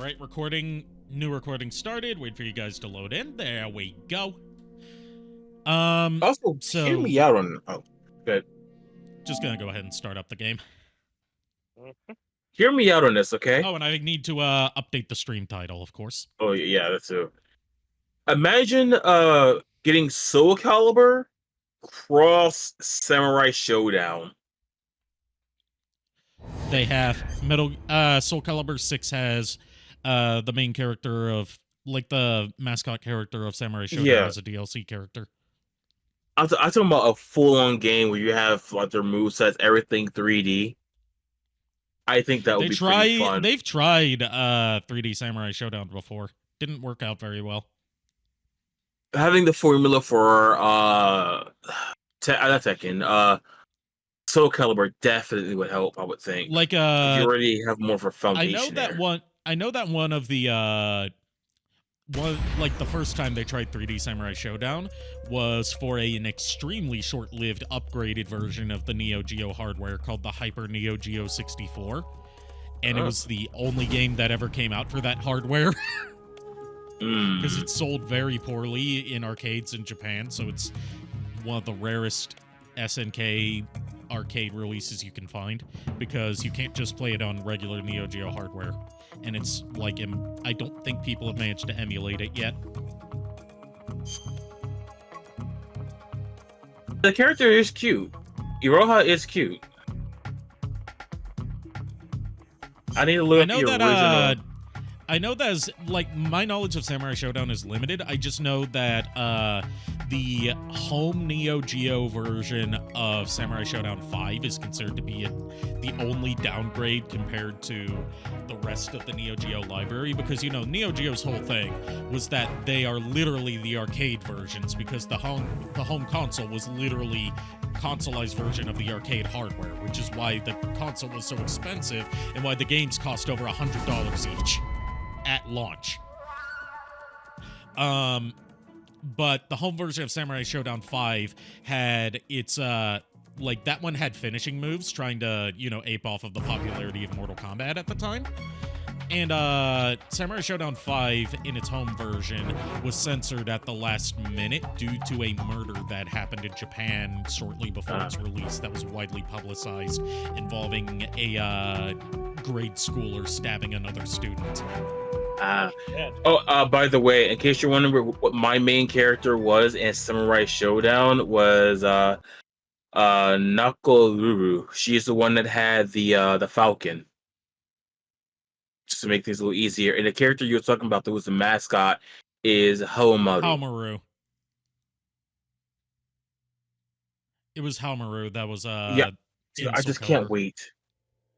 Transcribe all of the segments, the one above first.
right, new recording started. Wait for you guys to load in. There we go. Also, so hear me out on. Oh, good. Just gonna go ahead and start up the game. Hear me out on this, okay? Oh, and I need to update the stream title, of course. Oh yeah, that's true. Imagine getting Soul Calibur cross Samurai Showdown. They have Soul Calibur 6 has the main character of, like, the mascot character of Samurai Showdown as a DLC character. I'm talking about a full-on game where you have like their movesets, everything 3D. I think that would be pretty fun. They've tried 3D Samurai Showdown before. Didn't work out very well. Having the formula for not Tekken, Soul Calibur definitely would help, I would think. Like you already have more of a foundation. I know that one of the like the first time they tried 3D Samurai Showdown was for an extremely short-lived upgraded version of the Neo Geo hardware called the Hyper Neo Geo 64. And it was the only game that ever came out for that hardware. Because it sold very poorly in arcades in Japan, so it's one of the rarest SNK arcade releases you can find, because you can't just play it on regular Neo Geo hardware. And it's like, I don't think people have managed to emulate it yet. The character is cute. Iroha is cute. I need to look at the original. I know that is, like, my knowledge of Samurai Showdown is limited. I just know that the home Neo Geo version of Samurai Showdown 5 is considered to be the only downgrade compared to the rest of the Neo Geo library, because, you know, Neo Geo's whole thing was that they are literally the arcade versions, because the home console was literally consoleized version of the arcade hardware, which is why the console was so expensive and why the games cost over $100 each at launch. But the home version of Samurai Showdown 5 had its like, that one had finishing moves, trying to, you know, ape off of the popularity of Mortal Kombat at the time. And Samurai Showdown 5 in its home version was censored at the last minute due to a murder that happened in Japan shortly before its release that was widely publicized, involving a grade schooler stabbing another student. By the way, in case you're wondering what my main character was in Samurai Showdown, was Nakoluru. She's the one that had the falcon. Just to make things a little easier. And the character you were talking about that was the mascot is Haomaru. It was Haomaru that was yeah. I just can't wait.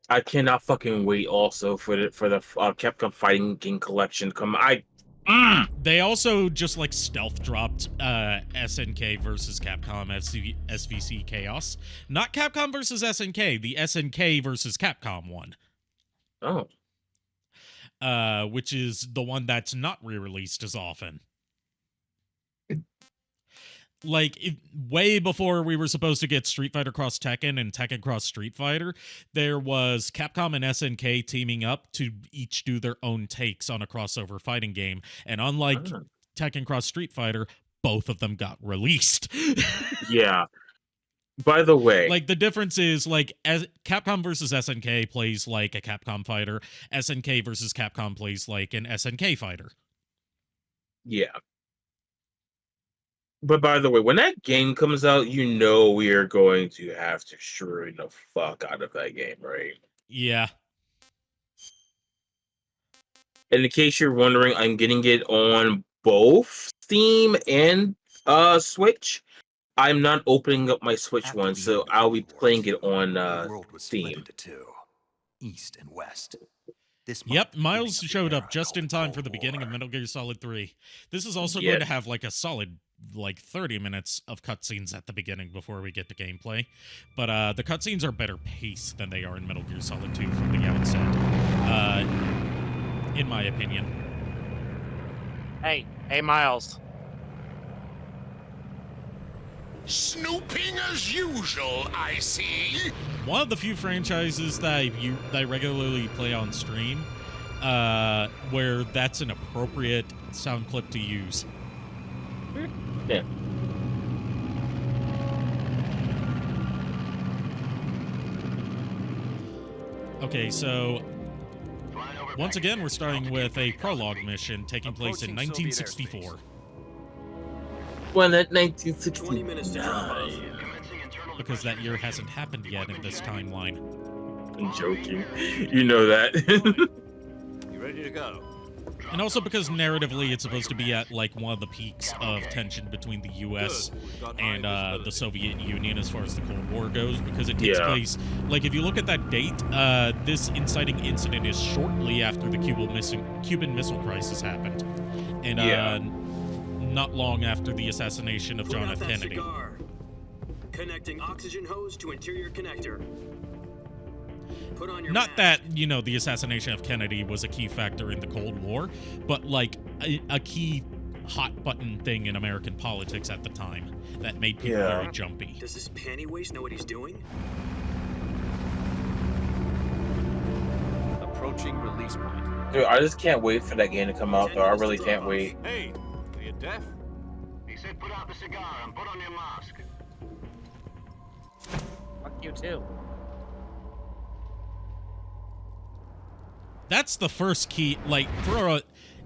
I cannot fucking wait also for the Capcom Fighting Game Collection to come. They also just, like, stealth dropped SNK versus Capcom SVC Chaos. Not Capcom versus SNK, the SNK versus Capcom one. Oh. Which is the one that's not re-released as often. Like, way before we were supposed to get Street Fighter Cross Tekken and Tekken Cross Street Fighter, there was Capcom and SNK teaming up to each do their own takes on a crossover fighting game. And unlike Tekken Cross Street Fighter, both of them got released. Yeah. By the way, like, the difference is, like, as Capcom versus SNK plays like a Capcom fighter, SNK versus Capcom plays like an SNK fighter. Yeah. But by the way, when that game comes out, you know we are going to have to shrew the fuck out of that game, right? Yeah. And in case you're wondering, I'm getting it on both Steam and Switch. I'm not opening up my Switch one, so I'll be playing it on Steam. East and West. Yep, Miles showed up just in time for the beginning of Metal Gear Solid 3. This is also going to have, like, a solid, like, 30 minutes of cutscenes at the beginning before we get to gameplay. But the cutscenes are better paced than they are in Metal Gear Solid 2 from the outset, in my opinion. Hey, Miles. Snooping as usual, I see. One of the few franchises that I regularly play on stream where that's an appropriate sound clip to use. Yeah. Okay, so once again, we're starting with a prologue mission taking place in 1964. When at 20 minutes to drop off. 1969. Because that year hasn't happened yet in this timeline. I'm joking. You know that. You ready to go? And also because narratively it's supposed to be at like one of the peaks of tension between the US and the Soviet Union as far as the Cold War goes, because it takes place, like if you look at that date, this inciting incident is shortly after the Cuban Missile Crisis happened. And not long after the assassination of John F. Kennedy. Cigar. Connecting oxygen hose to interior connector. Put on your Not mask. that, you know, the assassination of Kennedy was a key factor in the Cold War, but like a key hot button thing in American politics at the time that made people very jumpy. Does this panty waste know what he's doing? Approaching release point. Dude, I just can't wait for that game to come out, though. I really can't wait. Hey, are you deaf? He said put out the cigar and put on your mask. Fuck you too. That's the first key, like,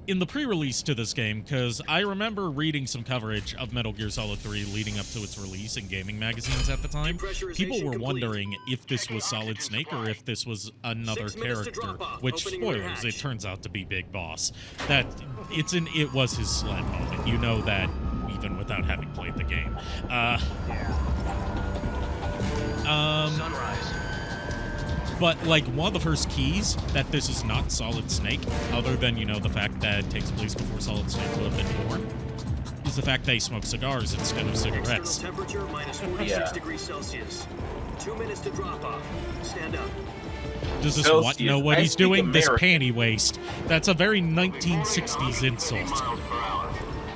in the pre-release to this game, because I remember reading some coverage of Metal Gear Solid 3 leading up to its release in gaming magazines at the time. People were wondering if this was Solid Snake or if this was another character, which, spoilers, it turns out to be Big Boss. It was his sled moment. You know that even without having played the game. Sunrise. But, like, one of the first keys that this is not Solid Snake, other than, you know, the fact that it takes place before Solid Snake would have been born, is the fact that he smokes cigars instead of cigarettes. Temperature minus 46 degrees Celsius. 2 minutes to drop off. Stand up. Does this Celsius. what know what I he's speak doing? This American. panty waste. That's a very 1960s insult. miles per hour.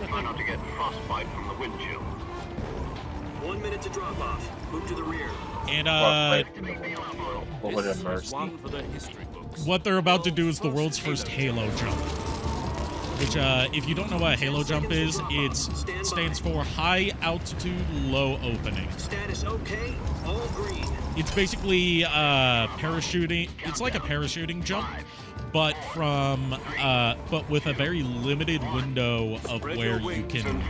Try not to get frostbite from the wind chill. 1 minute to drop off. Move to the rear. And, Lord have mercy. One for the history books. what they're about to do is the world's first Halo jump. Which, if you don't know what a Halo jump is, it stands for High Altitude Low Opening. Status okay. All green. It's basically parachuting. It's like a parachuting jump, but but with a very limited window of where you can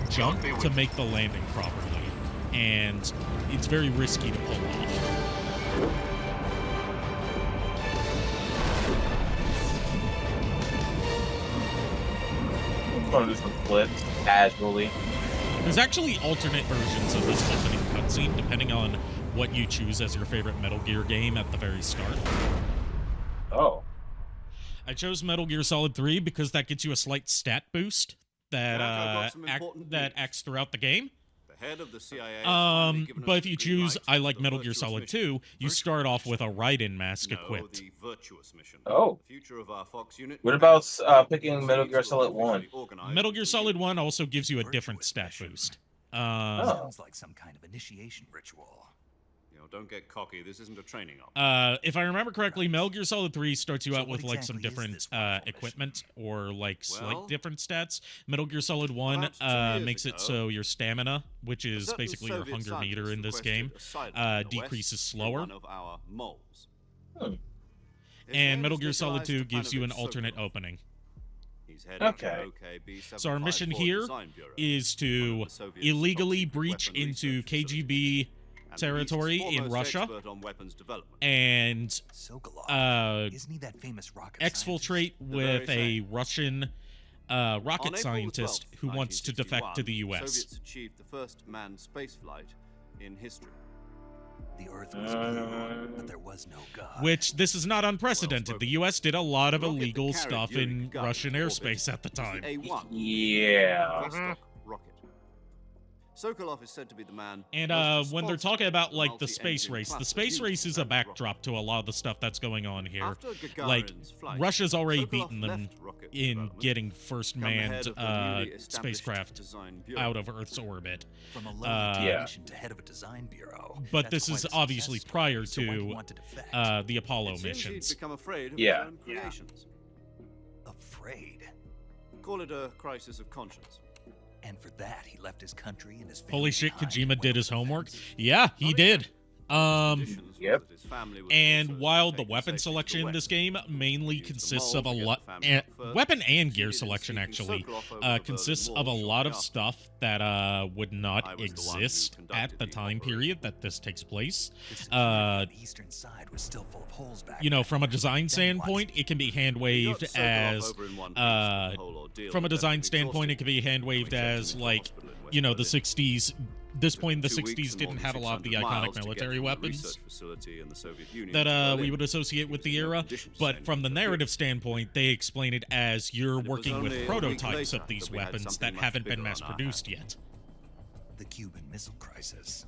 jump to make the landing properly, and it's very risky to pull off. I'm just gonna flip casually. There's actually alternate versions of this opening cutscene, depending on what you choose as your favorite Metal Gear game at the very start. Oh. I chose Metal Gear Solid 3 because that gets you a slight stat boost that that acts throughout the game. The head of the CIA But if you choose I like Metal Gear Solid 2, you start off with a Raiden mask equipped. The virtuous mission. Oh. The future of our Fox unit. What about picking Metal Gear Solid 1? Metal Gear Solid 1 also gives you a different stat boost. Sounds like some kind of initiation ritual. Don't get cocky. This isn't a training op. If I remember correctly, Metal Gear Solid 3 starts you out with like some exactly is different this wonderful equipment or like slight Well, different stats. Metal Gear Solid 1 about 2 years makes it ago, so your stamina, which is certain basically your Soviet hunger scientist meter in this requested game, asylum in the West decreases for slower. one of our moles. Hmm. His And name Metal is Gear Solid Nikolai 2 gives you an Stepanovich alternate Sokolov. opening. He's heading Okay. to OKB So our mission 754 here Design Bureau, is one to of the Soviet's illegally top secret breach weapon into research facilities. KGB And territory he's the in foremost Russia expert on weapons development. and Sokolov. Isn't he that famous rocket exfiltrate The with very a Russian On rocket April the scientist 12th, who wants to defect to the 1961, US. Soviets achieved the first manned spaceflight in history. The Earth was blue, but there was no God. Which, this is not unprecedented. The US did a lot of The rocket that illegal carried stuff Yuri in Gagarin Russian to orbit airspace at the was the time. A1 Yeah. Vostok rocket. Sokolov is said to be the man. And most when they're responsible talking about for like the space multi-engine race, the cluster space units race is a and rocket. backdrop to a lot of the stuff that's going on here. After Like, Gagarin's flight, Russia's already Sokolov beaten them left rocket in development, getting first become the head manned of the newly established spacecraft design bureau. out of Earth's orbit. From a low Yeah. position to head of a design bureau. But That's this quite is a obviously success prior story, so why do you to want to defect? the Apollo It seems he'd missions. become afraid of Yeah. his own creations. betrayed. Call it a crisis of conscience. And for that, he left his country and his family Holy shit, behind Kojima and did went his on homework. offense. Yeah, he did. Yep. And while the weapon selection in this game mainly consists of a lot, weapon and gear selection actually consists of a lot of stuff that would not exist at the time period that this takes place. The eastern side was still full of holes back You know, then. from a design Then standpoint, it can be hand waved as from a design standpoint, it can be hand waved as like, you know, the 60s. This point in the 60s didn't have a lot of the iconic military weapons that we would associate with the era, but from the narrative standpoint, they explain it as you're working with prototypes of these weapons that haven't been mass-produced yet. The Cuban Missile Crisis.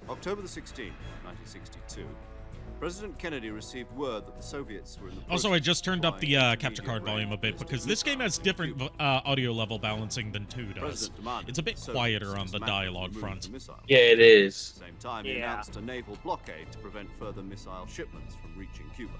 October the 16th, 1962. President Kennedy received word that the Soviets were in the Also, I process just of turned up the flying capture card intermediate volume a bit range because this game has different audio level balancing than 2 does. President demanded It's a bit the Soviets quieter on the dismantle dialogue and remove front. the missiles. Yeah, it is. At the same time, he Yeah. announced a naval blockade to prevent further missile shipments from reaching Cuba.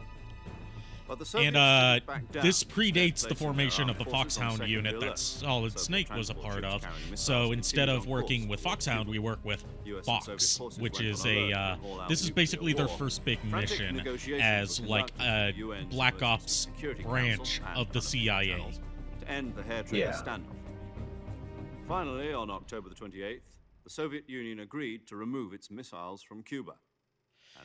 But the Soviets And didn't back down, this instead predates the placing their formation of armed the forces on Foxhound secondary unit that alert. Solid Soviet Snake was a transport part ships of. carrying missiles So instead continued of on working course with toward Foxhound, Cuba. we work with US and Fox, Soviet forces which went is on alert a to all out this is nuclear basically their war. first big Frantic mission negotiations as were like conducted a with the UN's Black Emergency Ops Security branch Council and of the other CIA. channels to end the hair trigger standoff. Finally, on October the 28th, the Soviet Union agreed to remove its missiles from Cuba.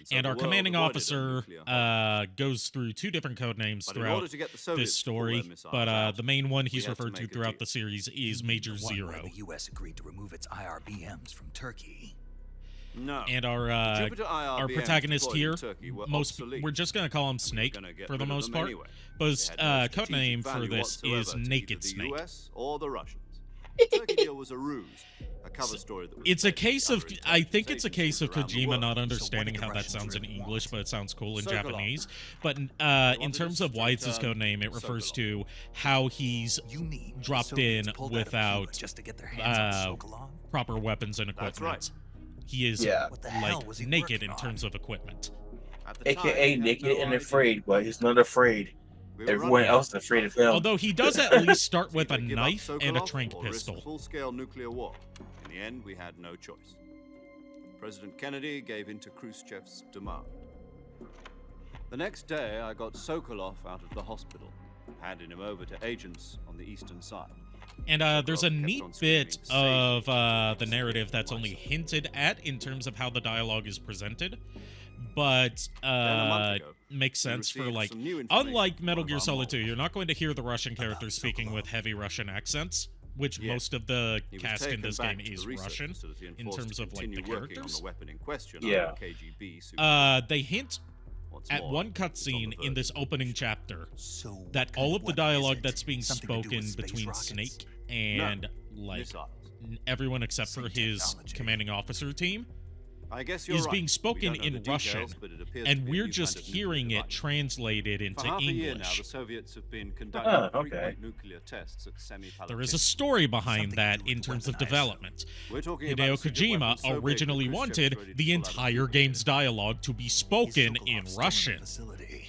So And the our world commanding avoided a officer nuclear holocaust. goes through 2 different code names But in throughout order to get the Soviets this to pull their story, missiles but out, the main one we he's had to referred to make a throughout deal. the series is Major The one where Zero. the U.S. agreed to remove its IRBMs from Turkey. No. And our Jupiter our IRBMs protagonist deployed in here, Turkey were most obsolete, we're just gonna call him and we were Snake gonna get for the rid of most them part. anyway. But They his had no code strategic name for value this is whatsoever to Naked either the Snake. US or the Russians. The Turkey deal was a ruse, a cover story that was It's a fed case of under I think it's a intelligence case of agencies around the Kojima world. not So what understanding did the how that Russians sounds in really English, want? but it sounds cool in Sokolov. Japanese. But in wanted terms a of why it's his strict code name, it refers Sokolov. to how he's You mean the dropped Soviets in pulled out of Cuba without just to get their hands on Sokolov? proper weapons and That's equipment. right. He is Yeah. What the hell like was he naked working in on? terms of equipment. At the time, AKA we had naked no and idea. afraid, but he's not afraid. We were Everyone running else is out of afraid of time. him. Although he does at least start with a Either give up knife and a Sokolov trank or risk pistol. full-scale nuclear war. In the end, we had no choice. President Kennedy gave in to Khrushchev's demand. The next day, I got Sokolov out of the hospital, handing him over to agents on the eastern side. And there's a kept neat on bit screaming, of "Save the me, narrative save that's me, only myself." hinted at in terms of how the dialogue is presented, but a month ago, makes we sense for received like some new information unlike from Metal one Gear of our Solid 2, moles you're not going to hear the Russian about characters speaking Sokolov. with heavy Russian accents, which Yes. most of the He was cast in taken this back game to the is research Russian facility and in forced terms to of like the continue working on characters. the weapon in question Yeah. under KGB supervision. They hint What's at more, one it's on cutscene the in this verge of opening completion. chapter So that what kind all of the weapon is dialogue it? that's being Something to do spoken with space between rockets? Snake and like Missiles. everyone except for Same his technology. commanding officer team I guess you're is right. being We spoken don't know in the details, Russian, but it appears to and be a we're new just kind of nuclear hearing it device. translated For into half a year now, English. the Soviets have been conducting okay. frequent nuclear tests at semi-powered There is a kits. story behind Something to that do with in the terms of weapon, I assume. development. We're talking Hideo about a secret weapon Kojima so big that originally Khrushchev's wanted ready to the pull out a entire nuclear game's dialogue to be Is spoken Sokolov in still the Russian facility?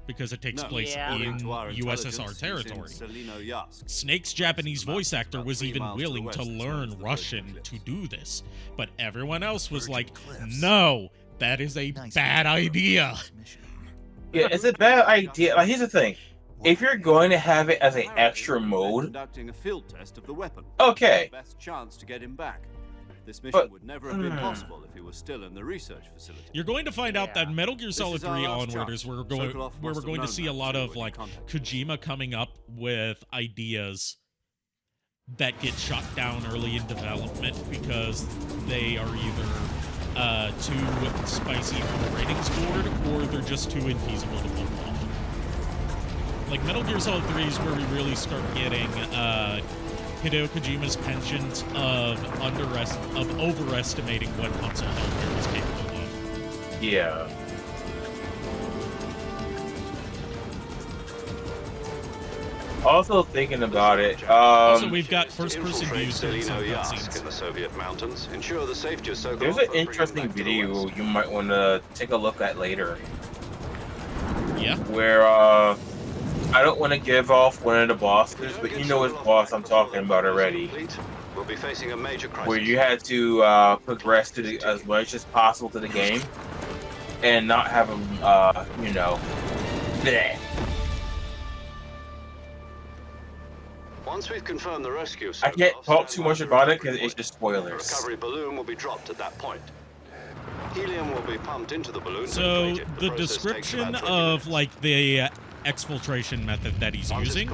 because it takes No. place Yeah. in According to our USSR intelligence, territory. he's in Selinoyarsk. Snake's Japanese Mountains voice actor about was 3 even miles to the willing west to as well as learn the Virgin Russian Cliffs. to do this, but everyone else was Virgin like, Cliffs. no, that is a Nice bad name for a idea. first mission. Yeah, it's a bad idea. Like, here's the thing. If you're going to have it as an extra Apparently, they're mode, conducting a field test of the weapon. okay. Best chance to get him back. This mission But- would never have been possible if he was still in the research facility. You're going to find out that Yeah. Metal Gear This Solid is our 3 last onward chance. is where Sokolov we're must going have to known see a that lot too of when he like contacted us. Kojima coming up with ideas that get shot down early in development because they are either too spicy for the ratings board or they're just too infeasible to pull off. Like Metal Gear Solid 3 is where we really start getting Hideo Kojima's penchant of overestimating what console hardware is capable of. Yeah. Also thinking about it, Also, we've got first-person views during some cutscenes. in the Soviet mountains. Ensure the safety of Sokolov. there's an interesting video you might want to take a look at later, Yeah. where I don't want to give off one of the bosses, but you know which boss I'm talking about already. We'll be facing a major crisis. Where you had to progress to as much as possible to the game, and not have them, you know, bleh. Once we've confirmed the rescue, I can't talk too much about it because it's just spoilers. The recovery balloon will be dropped at that point. Helium will be pumped into the balloon. So the description of like the exfiltration method that he's using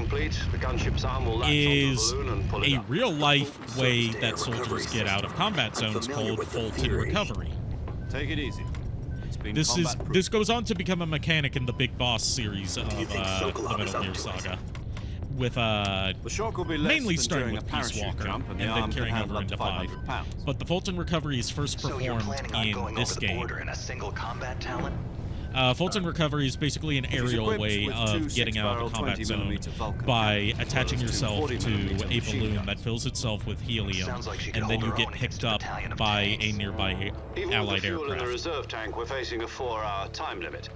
is a real life way that soldiers get out of combat zones called Fulton recovery. Take it easy. This goes on to become a mechanic in the Big Boss series of the Metal Gear Saga, with the shock will be less mainly than starting during with a Peace parachute Walker jump, and the then arm can carrying handle over up to into 5. 500 pounds. But the Fulton recovery is first performed in this game. in a single combat talent? Fulton recovery is basically an aerial way of getting out of a combat zone by attaching yourself to a balloon that fills itself with helium, and then you get picked up by a nearby allied In the aircraft. reserve tank, we're facing a 4-hour time limit.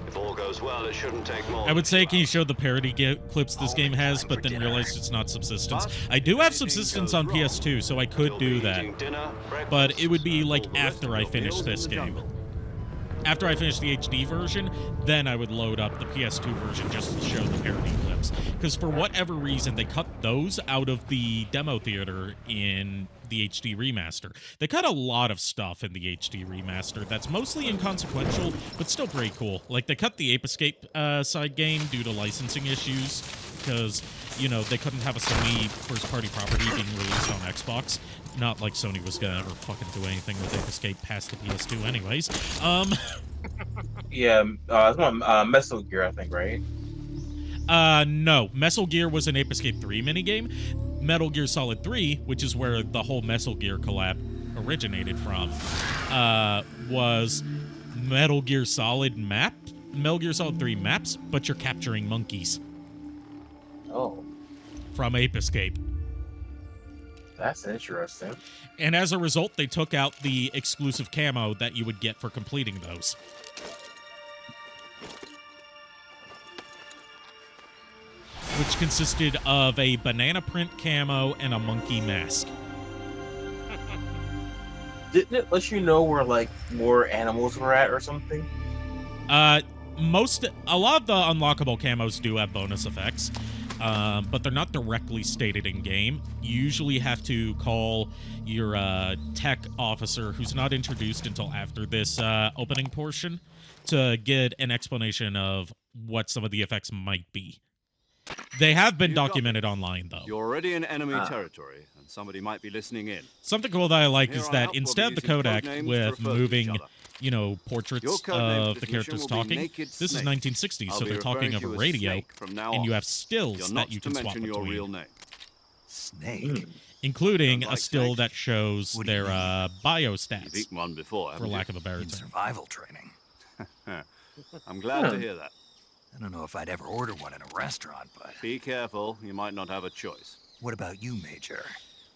If all goes well, it shouldn't take more. I would say, can you show the parody clips this game has, but then realized it's not subsistence. I do have subsistence on PS2, so I could do that, but it would be like after I finish this game. After I finish the HD version, then I would load up the PS2 version just to show the parody clips. Because for whatever reason, they cut those out of the demo theater in the HD remaster. They cut a lot of stuff in the HD remaster that's mostly inconsequential, but still pretty cool. Like, they cut the Ape Escape side game due to licensing issues, because, you know, they couldn't have a Sony first-party property being released on Xbox. Not like Sony was gonna ever fucking do anything with Ape Escape past the PS2 anyways. Yeah, it's on Metal Gear, I think, right? No. Metal Gear was an Ape Escape 3 minigame. Metal Gear Solid 3, which is where the whole Metal Gear collab originated from, was Metal Gear Solid 3 maps, but you're capturing monkeys. Oh. From Ape Escape. That's interesting. And as a result, they took out the exclusive camo that you would get for completing those. Which consisted of a banana print camo and a monkey mask. Didn't it let you know where, like, more animals were at or something? A lot of the unlockable camos do have bonus effects. But they're not directly stated in game. You usually have to call your tech officer, who's not introduced until after this opening portion, to get an explanation of what some of the effects might be. They have been documented online, though. You're already in enemy territory, and somebody might be listening in. Something cool that I like is that we'll instead of the using codec codenames to with refer to each moving, other. you know, portraits Your codename of the for this characters mission will be talking, Naked this is Snake. 1960, so I'll be they're talking referring to over you as radio, Snake from now and you on. have stills You're that not you to can swap mention your between. real name. Snake. Including Don't a like still snakes? that shows What do you their mean? bio You've stats, eaten one before, for haven't lack of a In better term. survival training. I'm glad to hear that. I don't know if I'd ever order one in a restaurant, but Be careful, you might not have a choice. what about you, Major?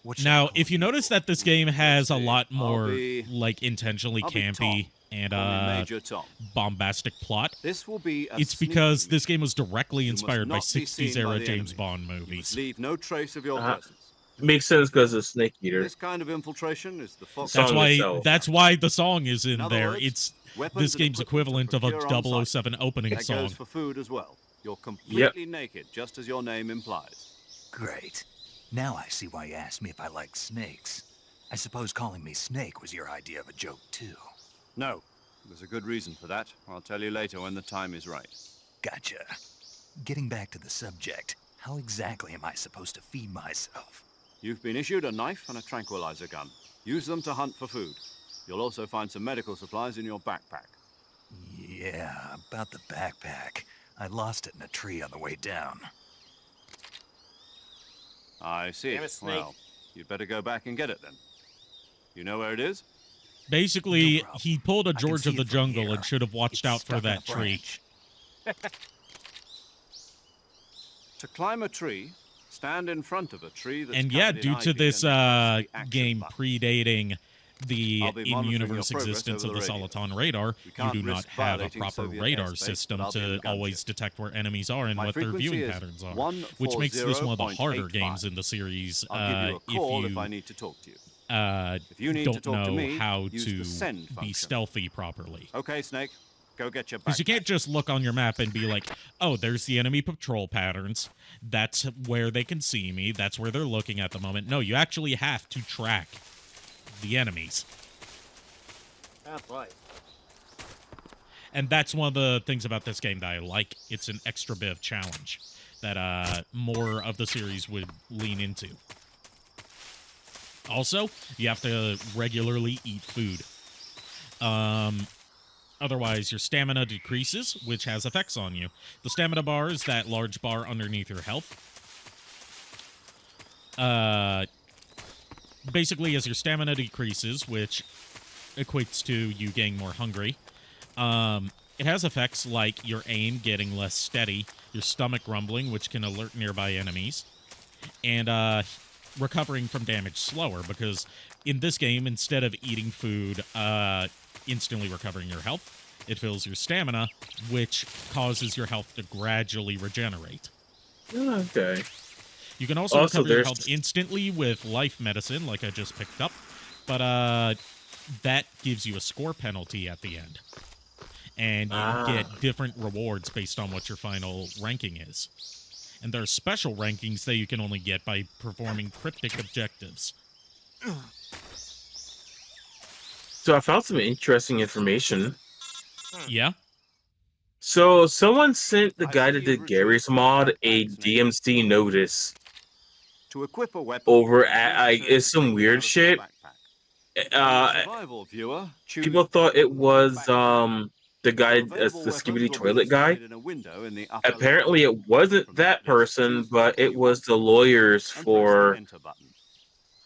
What should I Now, call if you notice that this game has a lot I'll more, be- like, intentionally I'll be campy Tom. and Call me Major Tom. bombastic plot, This will be a it's sneaky because mission. this game was directly You must inspired by not be 60s seen by era the James enemy. Bond You must movies. leave no trace of your Uh-huh. presence. Makes sense because of Snake Eater. This kind of infiltration is the Fox. Song itself. That's why the song is in other there. words, It's weapons this and game's equipment equivalent of a procure on site. 007 opening That song. goes for food as well. You're completely naked, just as your name implies. Great. Now I see why you asked me if I like snakes. I suppose calling me Snake was your idea of a joke, too. No, there's a good reason for that. I'll tell you later when the time is right. Gotcha. Getting back to the subject, how exactly am I supposed to feed myself? You've been issued a knife and a tranquilizer gun. Use them to hunt for food. You'll also find some medical supplies in your backpack. Yeah, about the backpack. I lost it in a tree on the way down. I see. Damn it, Snake. Well, you'd better go back and get it then. You know where it is? Basically, No problem. he pulled a I can George see of the it from Jungle here. and should have watched It's out for stuck in a that tree. branch. To climb a tree, stand in front of a tree that's And yeah, covered in due to ivy this and press the action game button. predating the I'll be monitoring your in-universe progress existence over of the the radio. Soliton radar, We you can't do not risk have a violating proper Soviet radar airspace system without being to in gunship. always detect where enemies are and My what their frequency viewing is patterns are, which makes this one of the harder 140.85. games in the series. I'll give you a call if if I need to talk to you. If you you need to don't talk to know me, how use to the send be function. stealthy properly. Okay, Snake, go get your Because you backpack. can't just look on your map and be like, oh, there's the enemy patrol patterns. That's where they can see me. That's where they're looking at the moment. No, you actually have to track the enemies. That's right. And that's one of the things about this game that I like. It's an extra bit of challenge that more of the series would lean into. Also, you have to regularly eat food. Otherwise, your stamina decreases, which has effects on you. The stamina bar is that large bar underneath your health. Basically, as your stamina decreases, which equates to you getting more hungry, it has effects like your aim getting less steady, your stomach rumbling, which can alert nearby enemies, and recovering from damage slower, because in this game, instead of eating food, instantly recovering your health, it fills your stamina, which causes your health to gradually regenerate. Okay. You can also recover your there's- health instantly with life medicine, like I just picked up, but that gives you a score penalty at the end. And you get different rewards based on what your final ranking is. And there are special rankings that you can only get by performing cryptic objectives. So I found some interesting information. Yeah? So someone sent the I guy see that you've did retrieved Gary's three mod a backpacks, Snake. DMC notice To equip a weapon, over it's at necessary it's to some take it weird out of your shit. backpack. On the Uh, survival viewer, choose people thought it was backpack. the guy, Available the weapons Skibidi will be toilet guy. displayed in a window in the upper Apparently, left. it wasn't From that that list, person, choose the but weapon it you was want the to lawyers and press the for enter button.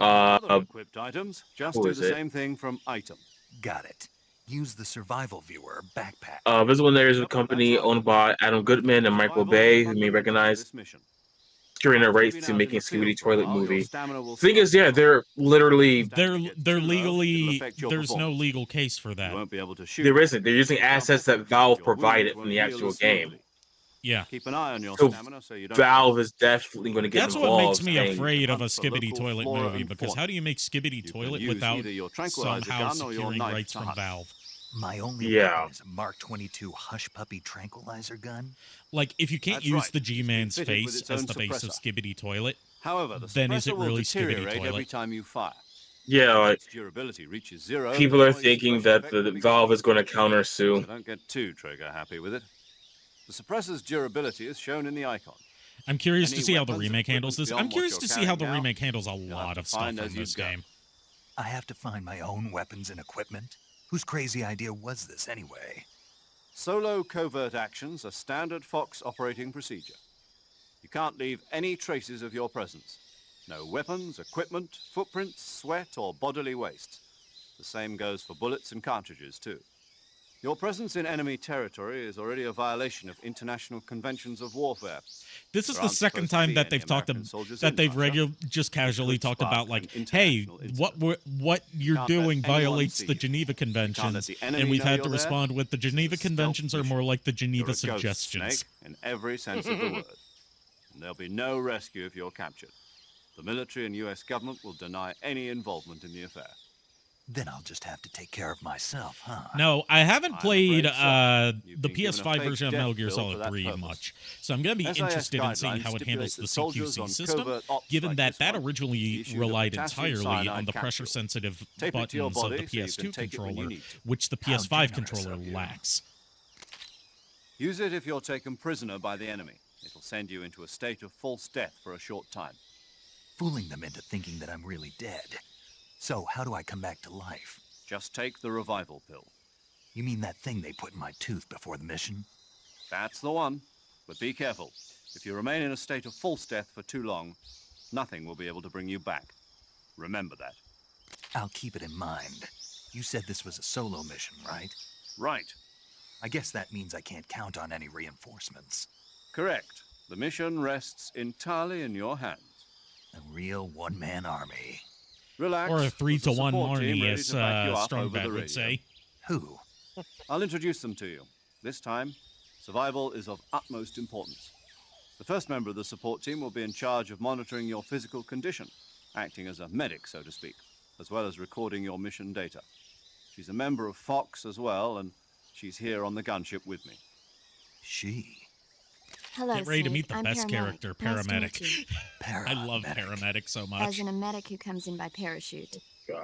uh Other equipped items, just who do is the it? same thing from item. Got it. Use the survival viewer backpack. Visible Narratives, a Yep, company that's right. owned by Adam Goodman and Michael Survival is Bay, who may fundamental to recognize this mission. securing the After you've rights been to out making in a the field Skibidi for a toilet while, your movie. stamina will Thing is, slowly yeah, drop. they're literally If stamina gets They're too low, it'll legally... affect your There's no performance. legal case for You that. won't be able to shoot. there isn't. They're using Jump assets off that it, Valve your provided wounds from won't the heal actual as game. smoothly. Yeah. Keep an eye on your So stamina so you don't Valve get is definitely going to get That's involved. what makes me saying, afraid of a hunt for Skibidi local Toilet flora movie, and because fauna. how do you make Skibidi You can Toilet use without either your tranquilizer somehow gun or your securing knife rights to from hunt. Valve? My only Yeah. weapon is a Mark 22 Hush Puppy tranquilizer gun. Like, if you can't That's use right. the It's been G-Man's fitted with face its as own the base of suppressor. Skibidi Toilet, However, the then is it suppressor will really Skibidi deteriorate every Toilet? time you fire. Yeah, like Its durability reaches zero. people are noise thinking suppression that effect the will be Valve gone. is going to counter sue. So don't get too trigger happy with it. The suppressor's durability is shown in the icon. I'm curious Any to see how the weapons, remake handles equipment this. I'm beyond what curious you're to see how the carrying now, remake handles a you'll have lot to of stuff find from as you this go. game. I have to find my own weapons and equipment. Whose crazy idea was this anyway? Solo covert actions are standard Fox operating procedure. You can't leave any traces of your presence. No weapons, equipment, footprints, sweat, or bodily waste. The same goes for bullets and cartridges, too. Your presence in enemy territory is already a violation of international conventions of warfare. This is There the aren't second supposed to time be that any they've talked American soldiers that in they've Russia. just casually could talked spark about, like, an hey, international what you're Can't let doing anyone violates see the you. Geneva let Conventions, the enemy and we've know had to you're there. respond with the This is Geneva a stealth Conventions are mission. more like the You're Geneva a ghost, Suggestions. Snake, in every sense of the word. And there'll be no rescue if you're captured. The military and US government will deny any involvement in the affair. Then I'll just have to take care of myself, huh? No, I haven't I'm played afraid so. You've the been given a PS5 fake version of death Metal Gear bill for Solid that 3 purpose. much, so I'm going to be SAS interested in seeing guidelines how it handles stipulate the that soldiers CQC on system, covert ops given like that this one originally issued a relied potassium entirely cyanide on the capsule. pressure-sensitive Tape it to your buttons of the body so you PS2 can take it when you controller, need to. which the How PS5 generous controller of you. lacks. Use it if you're taken prisoner by the enemy. It'll send you into a state of false death for a short time. Fooling them into thinking that I'm really dead. So, how do I come back to life? Just take the revival pill. You mean that thing they put in my tooth before the mission? That's the one. But be careful. If you remain in a state of false death for too long, nothing will be able to bring you back. Remember that. I'll keep it in mind. You said this was a solo mission, right? Right. I guess that means I can't count on any reinforcements. Correct. The mission rests entirely in your hands. A real one-man army. Relax. Or a there's 3-to-1 support team Marnie, ready as to back you up over Strongbad the would radio. say. Who? I'll introduce them to you. This time, survival is of utmost importance. The first member of the support team will be in charge of monitoring your physical condition, acting as a medic, so to speak, as well as recording your mission data. She's a member of Fox as well, and she's here on the gunship with me. She. Hello, Get ready to Snake. meet the I'm best paramedic. character, Nice to meet paramedic. you. I love paramedic so much. As in a medic who comes in by parachute.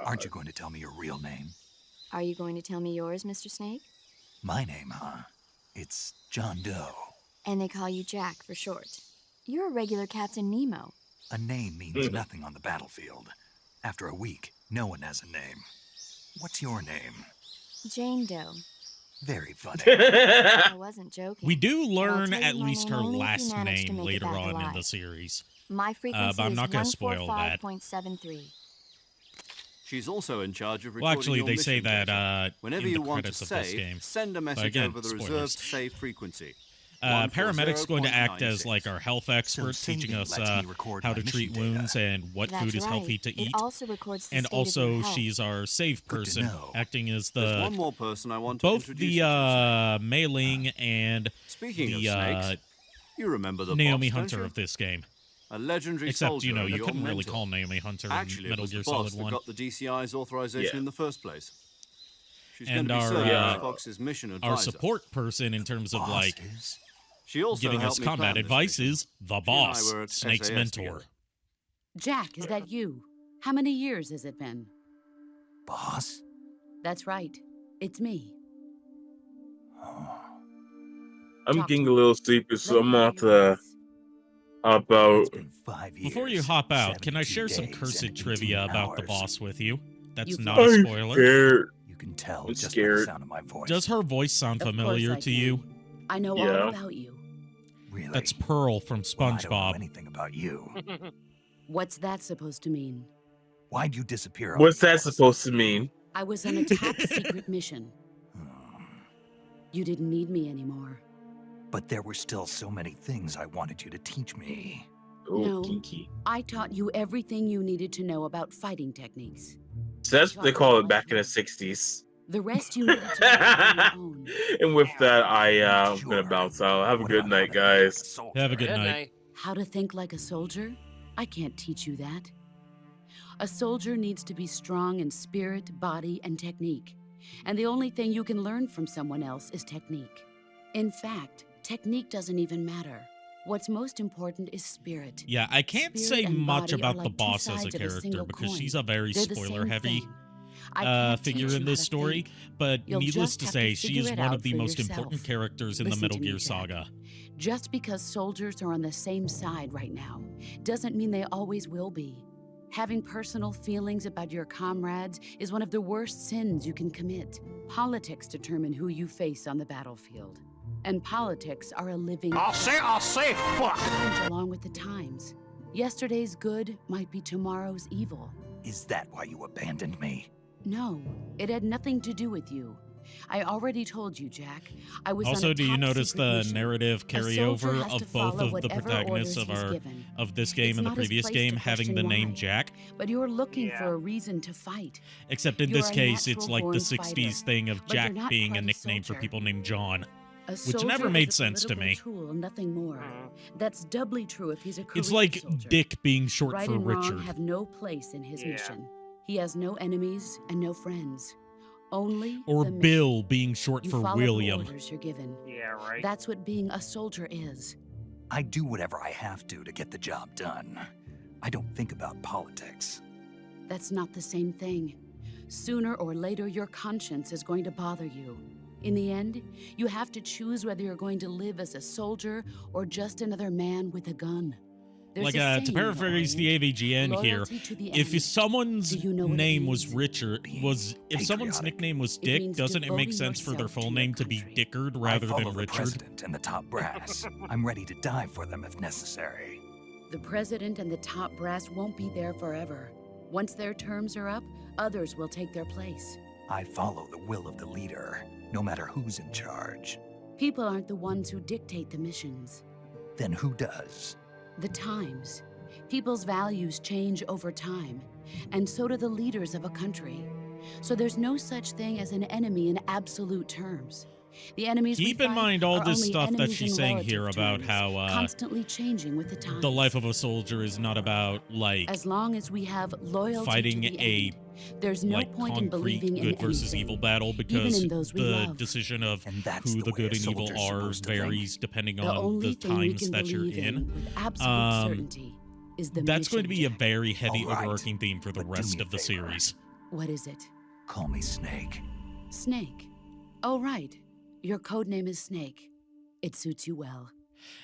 Aren't you going to tell me your real name? Are you going to tell me yours, Mr. Snake? My name, huh? It's John Doe. And they call you Jack for short. You're a regular Captain Nemo. A name means nothing on the battlefield. After a week, no one has a name. What's your name? Jane Doe. Very funny. I wasn't joking. We do And I'll learn tell you at my least name her only if you last manage to name make it later back on in alive. the series. My frequency but I'm is not gonna spoil that. 145.73. She's also in charge of recording Well, actually, your they say mission that data. Whenever in the you want to credits of this save, game. send a message again, over the spoilers. reserved save frequency. Paramedic's going to act as 140.96. like our health expert, singing teaching us lets me record how my to treat mission data. wounds and what That's food is right. healthy to It eat. also records the And state of your also, health. she's our save Good to person, know. acting as There's one the more person I want to both introduce the you to. mailing and Speaking of the snakes, you remember the Naomi boss, don't Hunter you? of this game. A legendary Except, soldier you know, and you your couldn't really mentor. call Naomi Hunter Actually, in Metal it Gear was the boss Solid that 1. got the DCI's authorization Yeah. in the first place. She's And going to be our, serving uh, as Fox's mission advisor. Our support person in terms of like Bosses? She also giving helped us me combat plan this advice mission. is the She and I boss, were at Snake's SAS mentor. together. Jack, is that you? How many years has it been? Boss? That's right. It's me. I'm Talk to getting me. a little sleepy, so Let I'm me hear off your voice. about. It's been 5 years. Before you hop out, can I 72 share some days, cursed and 18 trivia about the hours. boss with you? That's You not feel- a I'm spoiler. scared. You can tell I'm just by the scared. sound of my voice. Does her voice sound Of course familiar I to can. you? I know Yeah. all about you. Really? That's Pearl from Well, I don't know SpongeBob. anything about you. What's that supposed to mean? Why'd you disappear? on What's me, that boss? supposed to mean? I was on a top secret mission. Hmm. You didn't need me anymore. But there were still so many things I wanted you to teach me. Oh, No. kinky. I taught you everything you needed to know about fighting techniques. So that's what they call it back in the 60s. The rest you needed to know on your own. And with that, I'm Sure. gonna bounce out. Have a What good about how night, to think like a guys. soldier? Have a good Good night. night. How to think like a soldier? I can't teach you that. A soldier needs to be strong in spirit, body, and technique. And the only thing you can learn from someone else is technique. In fact, technique doesn't even matter. What's most important is spirit. Yeah, I can't Spirit say and much body are about the like two boss as a sides of a character single because coin. she's a very They're the spoiler same heavy thing. I can't figure teach in you this how to story, think. but You'll needless just to have say, to she figure is it one out of the for most yourself. important characters in the Listen Metal to me, Gear Jack. saga. Just because soldiers are on the same side right now doesn't mean they always will be. Having personal feelings about your comrades is one of the worst sins you can commit. Politics determine who you face on the battlefield. And politics are a living I'll say, fuck. change along with the times. Yesterday's good might be tomorrow's evil. Is that why you abandoned me? No, it had nothing to do with you. I already told you, Jack. I was on Also, a do you top notice secret the mission. narrative A soldier carryover has to of both follow of the whatever protagonists orders of he's our given. of this game It's and the not his previous place game to having the question name why. Jack? But you're looking Yeah. for a reason to fight. Except in You're this a case, it's like the natural-born 60s fighter, thing of but you're Jack not being a quite a nickname for soldier. people named John. A Which soldier never is made a sense to political me. Tool, nothing more. That's doubly true if he's a career It's like soldier. Dick being short Right for and Richard. wrong have no place in his Yeah. mission. He has no enemies and no friends. Only Or the mission. Bill being short You for follow the William. orders you're given. Yeah, right. That's what being a soldier is. I do whatever I have to get the job done. I don't think about politics. That's not the same thing. Sooner or later, your conscience is going to bother you. In the end, you have to choose whether you're going to live as a soldier or just another man with a gun. There's Like, a to saying in paraphrase the Orient, AVGN here, loyalty to the if end. someone's Do you know what it name was means? Richard, if someone's patriotic. nickname was It Dick, means doesn't it make devoting sense for their yourself to full your name to be country. Dickard I rather follow than the Richard? president and the top brass. I'm ready to die for them if necessary. The president and the top brass won't be there forever. Once their terms are up, others will take their place. I follow the will of the leader, no matter who's in charge. People aren't the ones who dictate the missions. Then who does? The times. People's values change over time, and so do the leaders of a country. So there's no such thing as an enemy in absolute terms. The enemies Keep we in fight mind all are this only stuff that enemies she's in saying relative here about terms, how constantly changing with the times. the life of a soldier is not about like As long as we have loyalty fighting to the a end, there's no like point in concrete believing good in versus anything, evil battle, even because in those we the love. decision of And that's who the the way good a and evil soldier's are supposed to think. varies depending The on only the thing we times can that you're believe in. with absolute certainty is the That's going to mission, be a Jack. very heavy All right, overarching theme for the but do rest me a of the favor. series. What is it? Call me Snake. Snake. Oh, right. Your code name is Snake. It suits you well.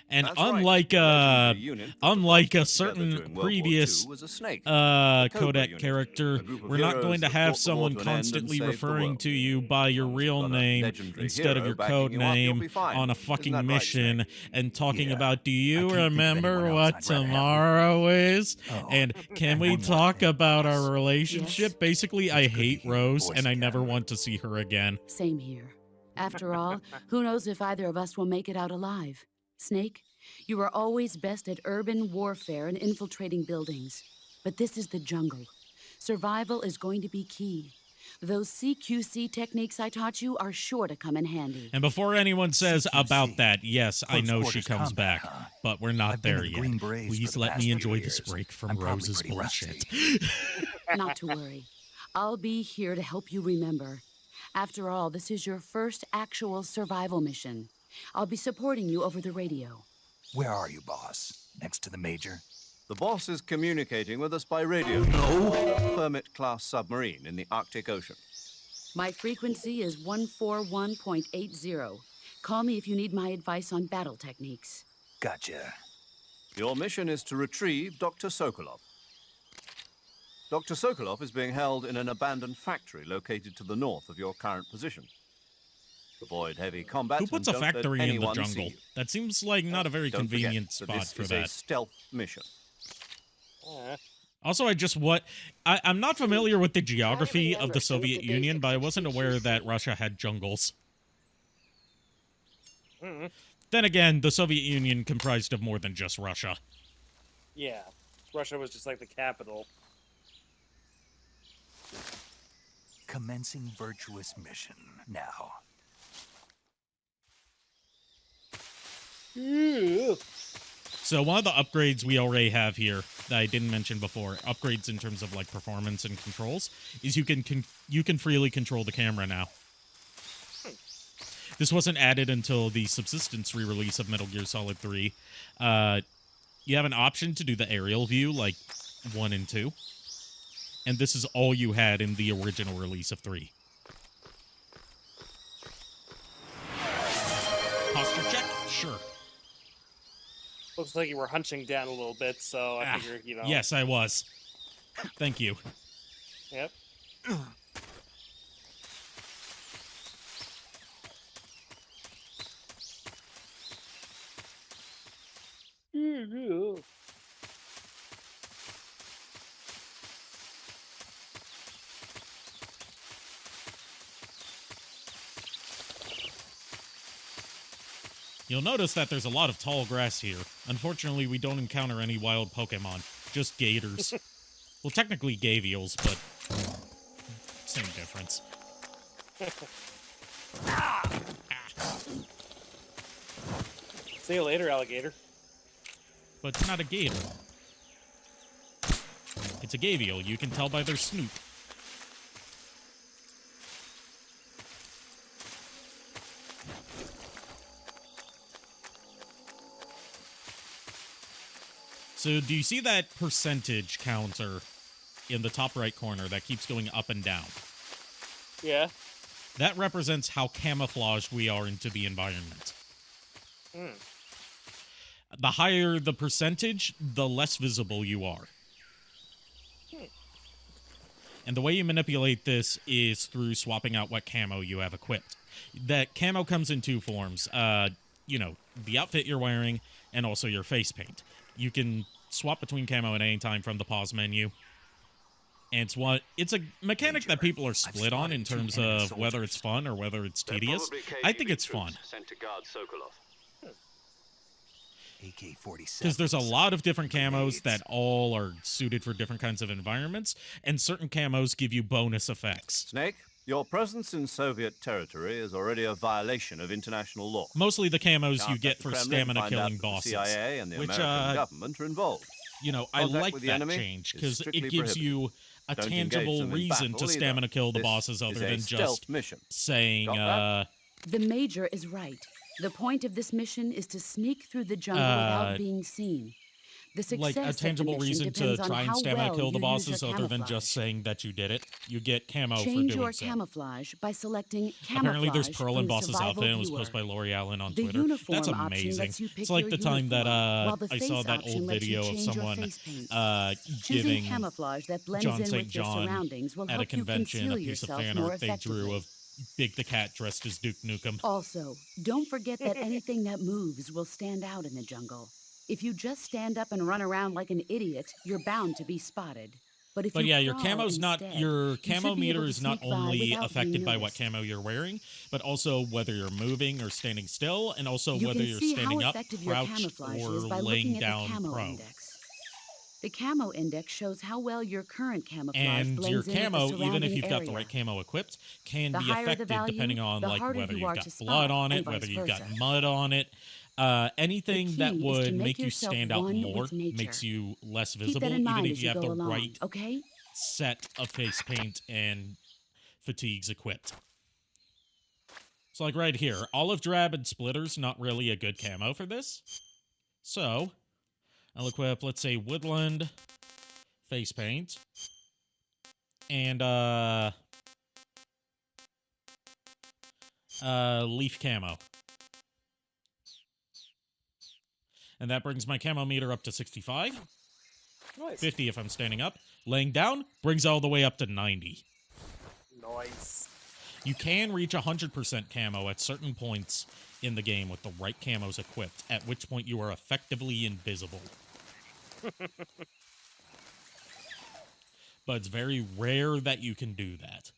And That's right. unlike The legendary unit that the unlike a Frost put together certain during World War previous II was a snake. The Cobra codec unit, character, a group of we're not heroes going to that have brought the war someone to an end and constantly saved the referring world. to you by your Once real you've got a name legendary instead of hero your backing code you up, you'll name be fine. on a Isn't fucking that right, mission Snake? and talking Yeah. about, do I you can't think of remember anyone else what I'd rather have with tomorrow is? Oh, And can we one more talk thing, about boss. our relationship? Yes. Basically, I It's good to hate hear your Rose voice and I never again. want to see her again. Same here. After all, who knows if either of us will make it out alive? Snake, you are always best at urban warfare and infiltrating buildings. But this is the jungle. Survival is going to be key. Those CQC techniques I taught you are sure to come in handy. And before anyone says CQC. about that, yes, I Close know she quarters comes combat, back, huh? but we're not I've been there in the yet. Green Berets for Please the let past me few enjoy this years. break from I'm probably Rose's pretty bullshit. Not to worry. I'll be here to help you remember. After all, this is your first actual survival mission. I'll be supporting you over the radio. Where are you, boss? Next to the major? The boss is communicating with us by radio. No. A Permit-class submarine in the Arctic Ocean. My frequency is 141.80. Call me if you need my advice on battle techniques. Gotcha. Your mission is to retrieve Dr. Sokolov. Dr. Sokolov is being held in an abandoned factory located to the north of your current position. Avoid heavy combat. Who puts a and don't let factory in the anyone see jungle? you. That seems like not a very Don't forget convenient that spot this for is a that. stealth mission. Also, I'm not familiar with the geography of the Soviet Union, but I wasn't aware that Russia had jungles. Then again, the Soviet Union comprised of more than just Russia. Yeah. Russia was just like the capital. Commencing virtuous mission now. So one of the upgrades we already have here that I didn't mention before, upgrades in terms of like performance and controls, is you can freely control the camera now. This wasn't added until the Subsistence re-release of Metal Gear Solid 3. You have an option to do the aerial view like 1 and 2. And this is all you had in the original release of 3. Posture check? Sure. Looks like you were hunching down a little bit, so I figure, you know. Yes, I was. Thank you. Yep. You'll notice that there's a lot of tall grass here. Unfortunately, we don't encounter any wild Pokemon, just gators. Well, technically gavials, but same difference. See you later, alligator. But it's not a gator. It's a gavial. You can tell by their snoot. So do you see that percentage counter in the top right corner that keeps going up and down? Yeah. That represents how camouflaged we are into the environment. The higher the percentage, the less visible you are. And the way you manipulate this is through swapping out what camo you have equipped. That camo comes in two forms. You know, the outfit you're wearing and also your face paint. You can swap between camo at any time from the pause menu. And it's a mechanic that people are split on in terms of whether it's fun or whether it's tedious. I think it's fun. Sent to guard Sokolov. AK-47. Because there's a lot of different camos that all are suited for different kinds of environments, and certain camos give you bonus effects. Snake, your presence in Soviet territory is already a violation of international law. Mostly the camos Can't you let get the for Kremlin stamina find out killing that the bosses. CIA and the which, American government are involved. you know, I Contact like with the that enemy change is because strictly it gives prohibited. you a Don't engage tangible them in reason battle to either. stamina kill the This bosses other is a than stealth just mission. saying, Got that? The Major is right. The point of this mission is to sneak through the jungle without being seen. The success like a of the tangible mission reason to depends on try and how stamina well kill the you use bosses your other than just camouflage. saying that you did it. You get camo for Change doing your so. camouflage by selecting camouflage Apparently there's Pearl from in the Boss's survival outfit and was viewer. posted by Lori Allen on The Twitter. uniform That's option amazing. lets you pick It's like your the time that uniform, while the I face saw that option old lets you video of change your someone face paint. giving Choosing camouflage that blends John in St. with your John surroundings will at a help you convention conceal a piece of yourself fan more art they effectively. drew of Big the Cat dressed as Duke Nukem. Also, don't forget that anything that moves will stand out in the jungle. If you just stand up and run around like an idiot, you're bound to be spotted. But if But you yeah, your crawl camo's not instead, your you should camo be able meter to is not sneak by only without affected being by what noticed. camo you're wearing, but also whether you're moving or standing still, and also You whether can you're see standing how up, effective your crouched, camouflage or is by laying looking at down the camo prone. index. The camo index shows how well your current camouflage And blends your in with the camo, even if surrounding you've got the area. right camo equipped, can The be higher the affected value, depending on the like harder whether you you've are got to blood spot, on and it, whether vice you've got versa. mud on it. Anything The that key is to would make make you yourself stand out one more with nature. makes you less Keep visible, that in even mind if as you you have go the along, right okay? set of face paint and fatigues equipped. So like right here, olive drab and splitter's not really a good camo for this. So I'll equip, let's say, woodland face paint and leaf camo. And that brings my camo meter up to 65. Nice. 50 if I'm standing up. Laying down brings all the way up to 90. Nice. You can reach 100% camo at certain points in the game with the right camos equipped, at which point you are effectively invisible. But it's very rare that you can do that.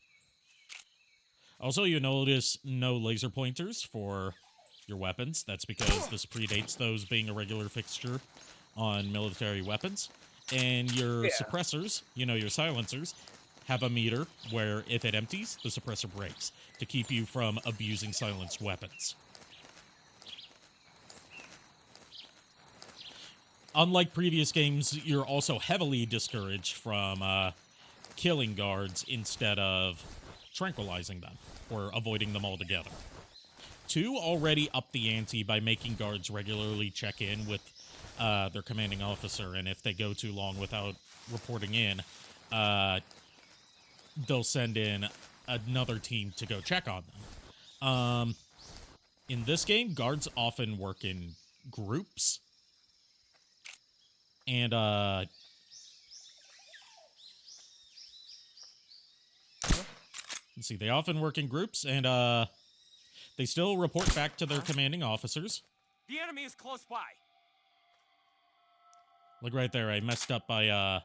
Also, you notice no laser pointers for your weapons. That's because this predates those being a regular fixture on military weapons. And your suppressors, you know, your silencers, have a meter where if it empties, the suppressor breaks to keep you from abusing silenced weapons. Unlike previous games, you're also heavily discouraged from killing guards instead of tranquilizing them or avoiding them altogether. 2 already upped the ante by making guards regularly check in with their commanding officer, and if they go too long without reporting in, they'll send in another team to go check on them. In this game, guards often work in groups, and let's see, they often work in groups, and they still report back to their commanding officers. The enemy is close by. Like right there, I messed up by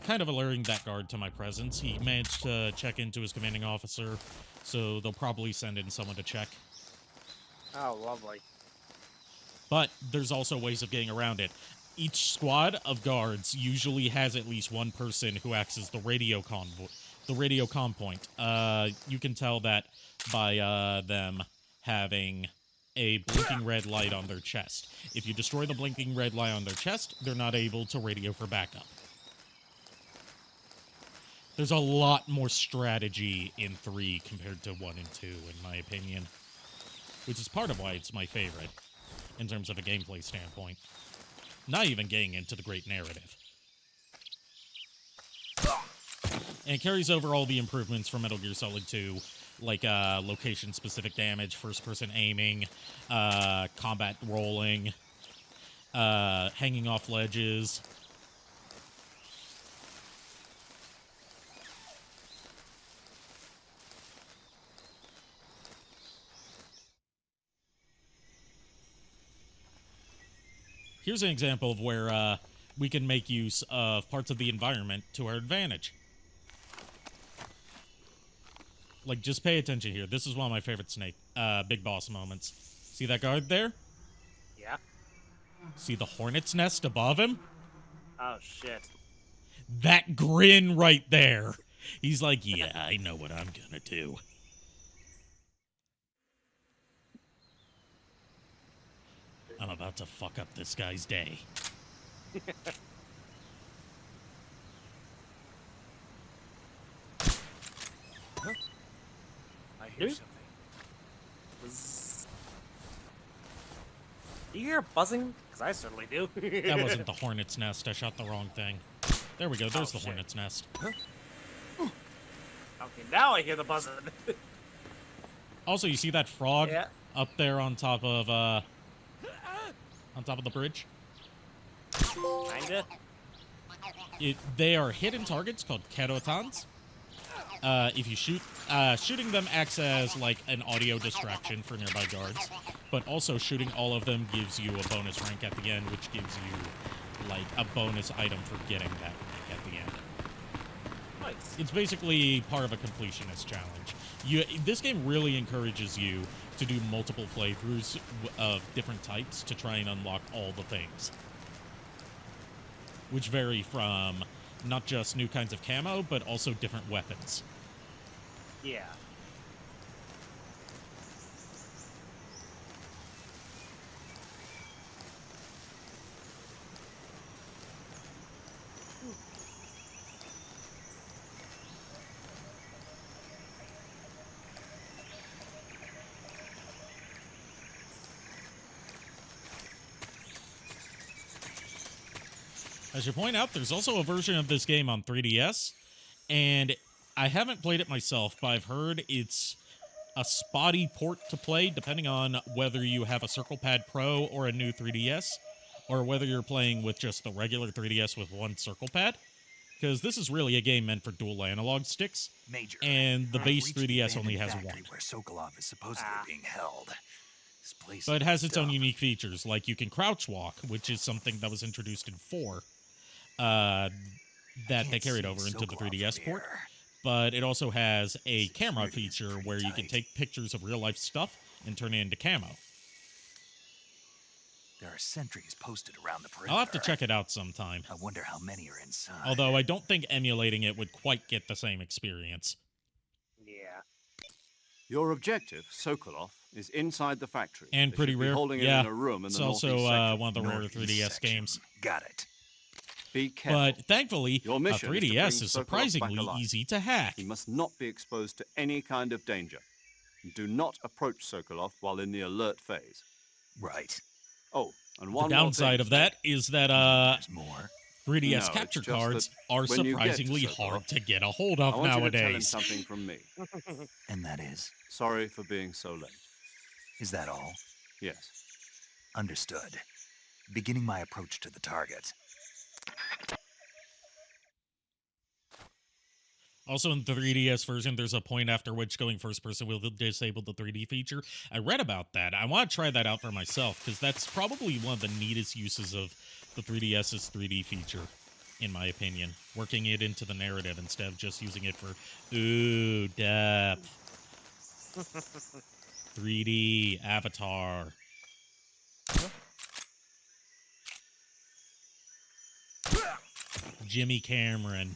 kind of alerting that guard to my presence. He managed to check into his commanding officer, so they'll probably send in someone to check. Oh, lovely. But there's also ways of getting around it. Each squad of guards usually has at least one person who acts as the radio comm point. You can tell that by them having a blinking red light on their chest. If you destroy the blinking red light on their chest, they're not able to radio for backup. There's a lot more strategy in 3 compared to 1 and 2, in my opinion. Which is part of why it's my favorite, in terms of a gameplay standpoint. Not even getting into the great narrative. And it carries over all the improvements from Metal Gear Solid 2, like location-specific damage, first-person aiming, combat rolling, hanging off ledges. Here's an example of where we can make use of parts of the environment to our advantage. Like, just pay attention here. This is one of my favorite Snake Big Boss moments. See that guard there? Yeah. See the hornet's nest above him? Oh shit. That grin right there. He's like, yeah, I know what I'm gonna do. I'm about to fuck up this guy's day. I hear something. Buzz. Do you hear buzzing? Because I certainly do. That wasn't the hornet's nest. I shot the wrong thing. There we go. There's the shit. hornet's nest. Okay, now I hear the buzzing. Also, you see that frog Yeah. up there on top of the bridge? Kinda. They are hidden targets called kerotons. If you shoot, shooting them acts as like an audio distraction for nearby guards, but also shooting all of them gives you a bonus rank at the end, which gives you like a bonus item for getting that rank at the end. Nice. It's basically part of a completionist challenge. This game really encourages you to do multiple playthroughs of different types to try and unlock all the things, which vary from not just new kinds of camo, but also different weapons. Yeah. I should point out, there's also a version of this game on 3DS, and I haven't played it myself, but I've heard it's a spotty port to play, depending on whether you have a Circle Pad Pro or a new 3DS, or whether you're playing with just the regular 3DS with one Circle Pad, because this is really a game meant for dual analog sticks, Major. and the I've base reached the 3DS only has abandoned one. factory where Sokolov is supposedly being held. This place But it has is its own dumb. unique features, like you can crouch walk, which is something that was introduced in 4, that they Can't carried see over into the Sokolov 3DS from port. here. But it also has a camera Security is feature pretty where you can tight. take pictures of real-life stuff and turn it into camo. There are sentries posted around the perimeter. I'll have to check it out sometime. I wonder how many are inside. Although I don't think emulating it would quite get the same experience. Yeah. Your objective, Sokolov, is inside the factory. And They pretty should be rare. holding it Yeah, in a room in it's the also northeast section. one of the rare Northeast 3DS section. games. Got it. Be careful. But thankfully, Your a mission is to 3DS bring is Sokolov back surprisingly alive. easy to hack. He must not be exposed to any kind of danger. Do not approach Sokolov while in the alert phase. Right. Oh, and The one more downside thing, of that is that There's more. 3DS No, capture it's just cards that are when you get to surprisingly Sokolov, hard to get a hold I of want you to tell him nowadays. something from me. And that is? Sorry for being so late. Is that all? Yes. Understood. Beginning my approach to the target. Also, in the 3DS version, there's a point after which going first person will disable the 3D feature. I read about that. I want to try that out for myself, because that's probably one of the neatest uses of the 3DS's 3D feature, in my opinion. Working it into the narrative instead of just using it for, ooh, depth. 3D, Avatar. Jimmy Cameron.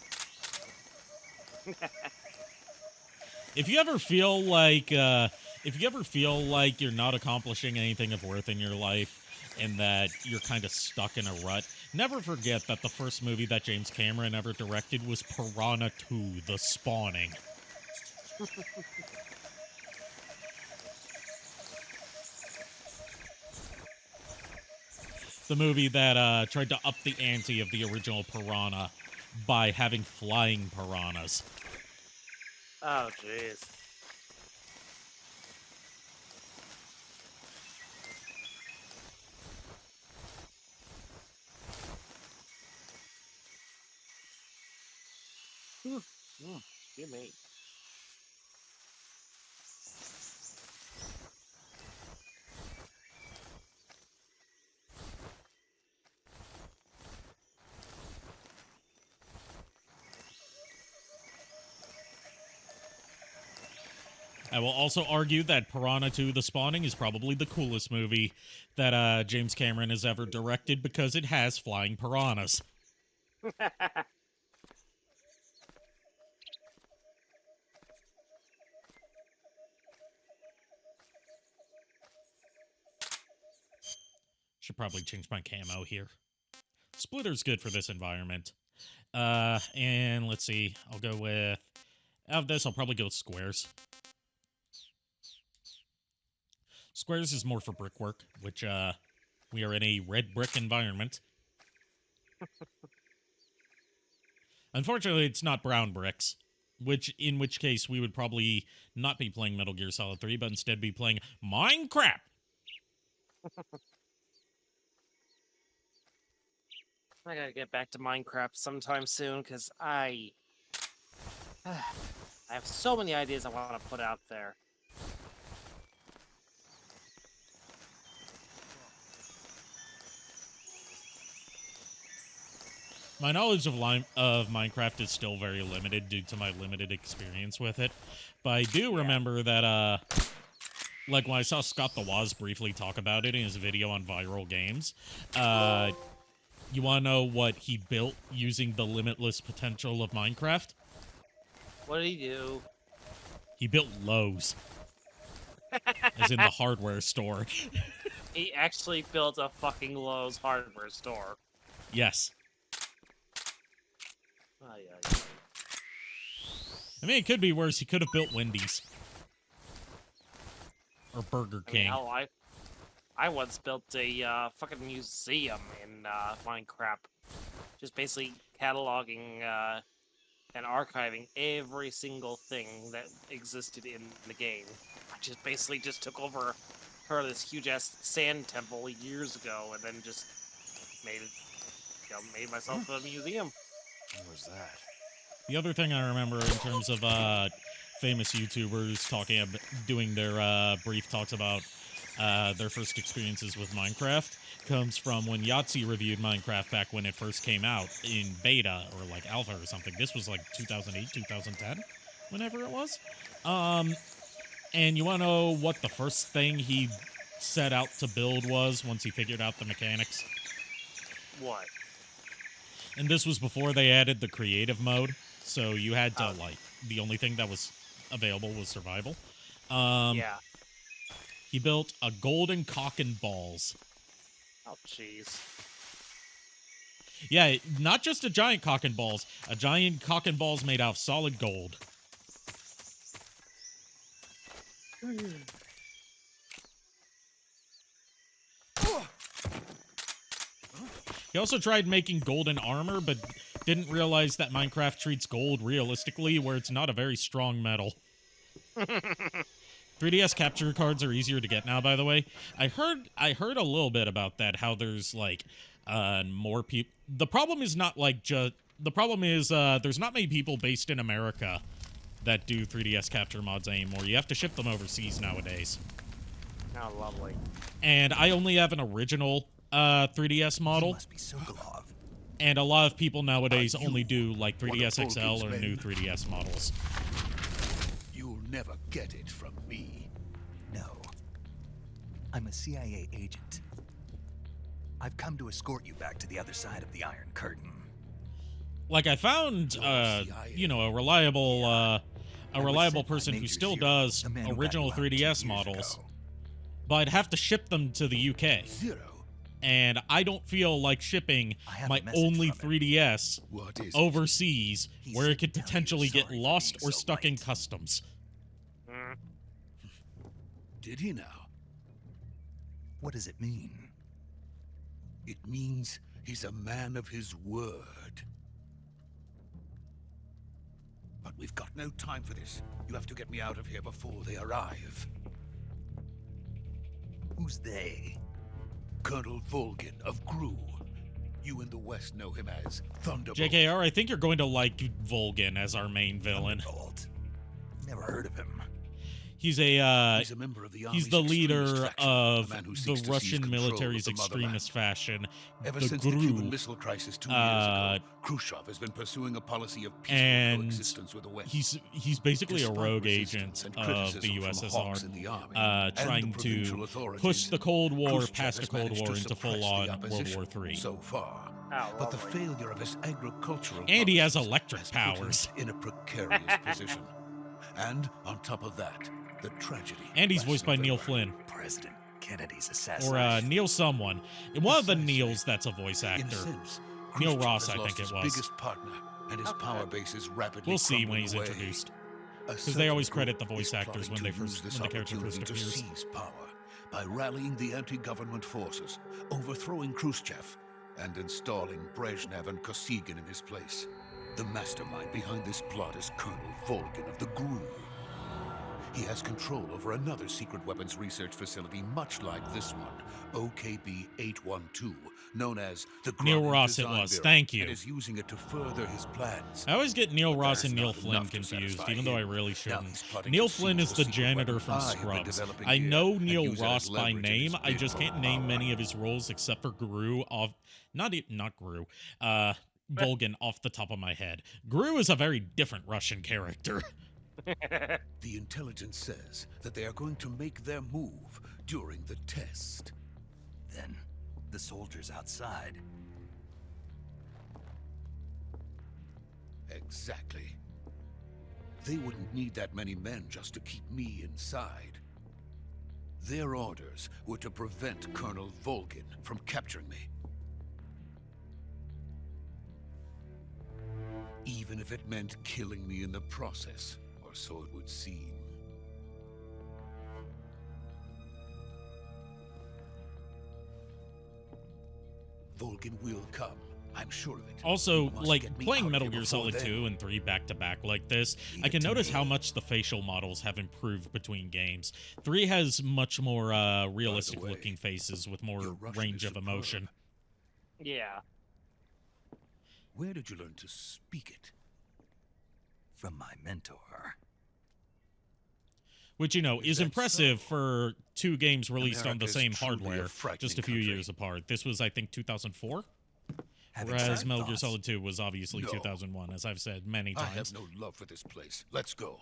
If you ever feel like you're not accomplishing anything of worth in your life and that you're kind of stuck in a rut, never forget that the first movie that James Cameron ever directed was Piranha 2: The Spawning. The movie that tried to up the ante of the original Piranha by having flying piranhas. Oh, jeez. Excuse me. I will also argue that Piranha 2: The Spawning is probably the coolest movie that James Cameron has ever directed because it has flying piranhas. Should probably change my camo here. Splitter's good for this environment. And let's see. I'll go with... Out of this, I'll probably go with squares. Squares is more for brickwork, which, we are in a red brick environment. Unfortunately, it's not brown bricks, in which case we would probably not be playing Metal Gear Solid 3, but instead be playing Minecraft! I gotta get back to Minecraft sometime soon, because I have so many ideas I want to put out there. My knowledge of Minecraft is still very limited due to my limited experience with it, but I do remember that, like when I saw Scott the Woz briefly talk about it in his video on viral games, you want to know what he built using the limitless potential of Minecraft? What did he do? He built Lowe's. As in the hardware store. He actually built a fucking Lowe's hardware store. Yes. Ay, ay, ay. I mean, it could be worse. He could have built Wendy's. Or Burger King. I mean, hell, I once built a fucking museum in Minecraft. Just basically cataloging and archiving every single thing that existed in the game. I just basically took over this huge-ass sand temple years ago and then just made myself a museum. What was that? The other thing I remember in terms of famous YouTubers doing their brief talks about their first experiences with Minecraft comes from when Yahtzee reviewed Minecraft back when it first came out in beta or like alpha or something. This was like 2008, 2010, whenever it was. And you want to know what the first thing he set out to build was once he figured out the mechanics? What? And this was before they added the creative mode, so you had to, the only thing that was available was survival. Yeah. He built a golden cock and balls. Oh, jeez. Yeah, not just a giant cock and balls, a giant cock and balls made out of solid gold. He also tried making golden armor, but didn't realize that Minecraft treats gold realistically, where it's not a very strong metal. 3DS capture cards are easier to get now, by the way. I heard a little bit about that, how there's, like, more people... The problem is not, like, the problem is, there's not many people based in America that do 3DS capture mods anymore. You have to ship them overseas nowadays. Oh, lovely. And I only have an original 3DS model. Must be Sokolov. And a lot of people nowadays only do, like, 3DS XL or new 3DS models. You'll never get it from me. No. I'm a CIA agent. I've come to escort you back to the other side of the Iron Curtain. Like, I found, you know, a reliable person who still does original 3DS models, but I'd have to ship them to the UK. And I don't feel like shipping my only 3DS overseas where it could potentially get lost or stuck in customs. Did he now? What does it mean? It means he's a man of his word. But we've got no time for this. You'll have to get me out of here before they arrive. Who's they? Colonel Volgin of Gru. You in the West know him as Thunderbolt. JKR, I think you're going to like Volgin as our main villain. Thunderbolt. Never heard of him. He's a He's a member of the he's Army's the extremist leader faction, of a man who the seeks to seize Russian control of military's the motherland. extremist faction, Ever the since the Cuban GRU. Missile Crisis 2 years ago, Khrushchev has been pursuing a policy of peaceful And coexistence with the West. he's basically a Despite rogue resistance agent and of the criticism from hawks in the USSR, army and the trying provincial to authorities, push the Cold War Khrushchev past the has Cold managed War to into suppress the full-on World opposition War III. so far. Oh, But the lovely. failure of his agricultural And he has policies electric has put him powers. in a precarious position. And on top of that, the tragedy. And he's last voiced by Neil November. Flynn. President Kennedy's Or assassination. Neil someone. And one of the Precisely. Neils that's a voice In a actor. sense, Neil Khrushchev Ross, has I lost think it his was. biggest partner, and his power base is rapidly We'll see when crumbling he's away. introduced. A Because they always certain credit the group voice is actors when plotting they to use first this when the character first opportunity to appears. seize power by rallying the anti-government forces, overthrowing Khrushchev, and installing Brezhnev and Kosygin in his place. The mastermind behind this plot is Colonel Volgin of the GRU. He has control over another secret weapons research facility much like this one, OKB-812, known as the Neil Groningen Ross it Design was. Bureau, Thank you. and is using it to further his plans. I always get Neil But Ross that's and Neil not Flynn enough to confused, satisfy even though I him. really Now shouldn't. he's plotting Neil to Flynn seize is the the secret janitor weapon from I have been Scrubs. developing I here know and Neil use it as Ross by leverage in name. his I bid just for can't name power. many of his roles except for Gru off not Gru. Volgin off the top of my head. Gru is a very different Russian character. The intelligence says that they are going to make their move during the test. Then, the soldiers outside. Exactly. They wouldn't need that many men just to keep me inside. Their orders were to prevent Colonel Volgin from capturing me. Even if it meant killing me in the process, or so it would seem. Volgin will come. I'm sure of it. Also, He must like, get me playing out of Metal here Gear before Solid then. 2 and 3 back-to-back like this, Leave I it can to notice me. how much the facial models have improved between games. 3 has much more realistic-looking way, faces with more your Russian range is of emotion. Yeah. Where did you learn to speak it? From my mentor. Which, you know, Is is that impressive so? for 2 games released on the America's same truly a hardware, frightening just a few country. years apart. This was, I think, 2004? Have Whereas exciting Metal Gear thoughts? Solid 2 was obviously No. 2001, as I've said many I times. have no love for this place. Let's go.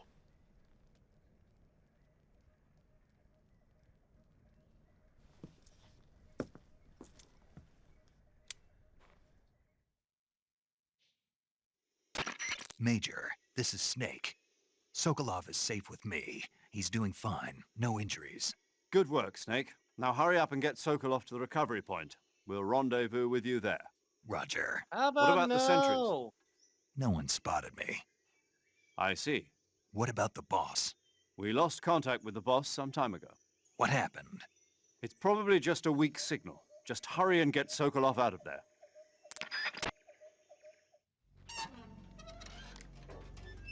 Major, this is Snake. Sokolov is safe with me. He's doing fine. No injuries. Good work, Snake. Now hurry up and get Sokolov to the recovery point. We'll rendezvous with you there. Roger. How about about the sentries? no? No one spotted me. I see. What about the boss? We lost contact with the boss some time ago. What happened? It's probably just a weak signal. Just hurry and get Sokolov out of there.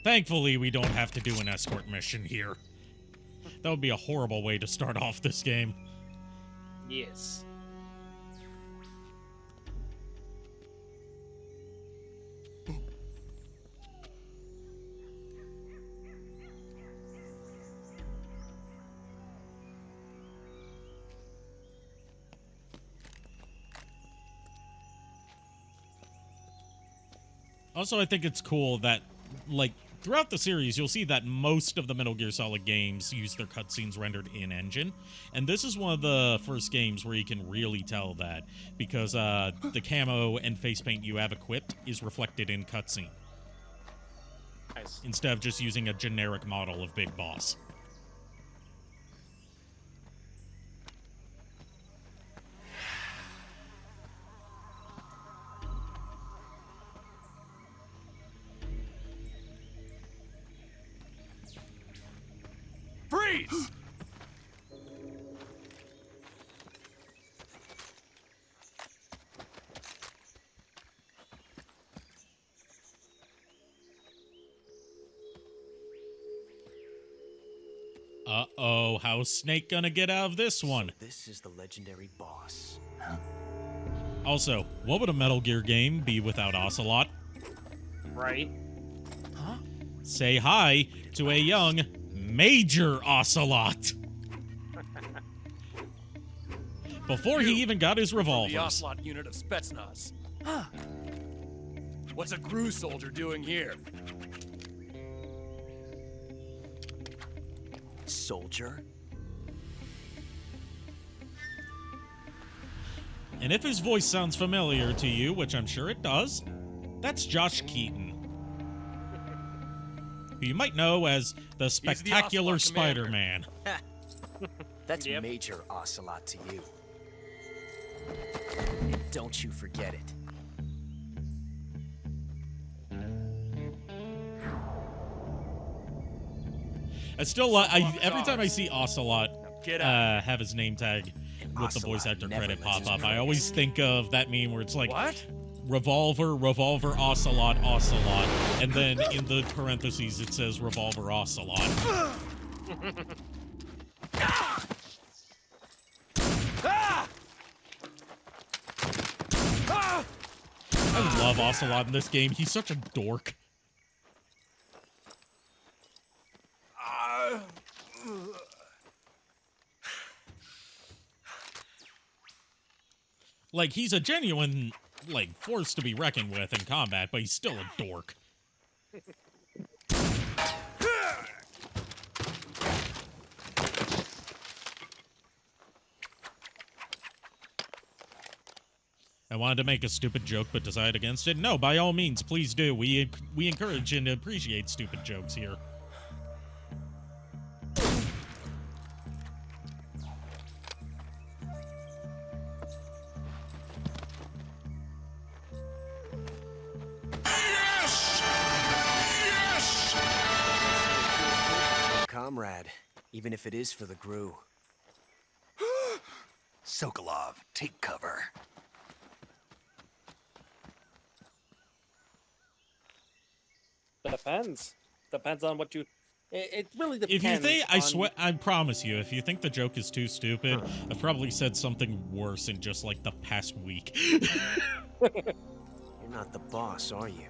Thankfully, we don't have to do an escort mission here. That would be a horrible way to start off this game. Yes. Also, I think it's cool that, like, throughout the series, you'll see that most of the Metal Gear Solid games use their cutscenes rendered in-engine. And this is one of the first games where you can really tell that, because the camo and face paint you have equipped is reflected in cutscene, Nice. instead of just using a generic model of Big Boss. Freeze! Uh-oh, how's Snake gonna get out of this one? This is the legendary boss. Also, what would a Metal Gear game be without Ocelot? Right? Huh? Say hi to a young Major Ocelot. Before he even got his The revolvers. Ocelot unit of Spetsnaz. Huh. What's a GRU soldier doing here? Soldier? And if his voice sounds familiar to you, which I'm sure it does, that's Josh Keaton, who you might know as the Spectacular Ocelot commander. Spider-Man. That's Yep. Major Ocelot to you. And don't you forget it. I still, every time I see Ocelot Get out. have his name tag with the voice Ocelot actor never credit lets pop his up, I prey always escape. think of that meme where it's like What? Revolver, Ocelot, Ocelot, and then in the parentheses it says Revolver Ocelot. I love Ocelot in this game. He's such a dork. Like, he's a genuine, like, force to be reckoned with in combat, but he's still a dork. I wanted to make a stupid joke, but decided against it. No, by all means, please do. We encourage and appreciate stupid jokes here. Comrade, even if it is for the GRU. Sokolov, take cover. Depends. Depends on what you. It really depends. If you think, on... I promise you, if you think the joke is too stupid, I've probably said something worse in just like the past week. You're not the boss, are you?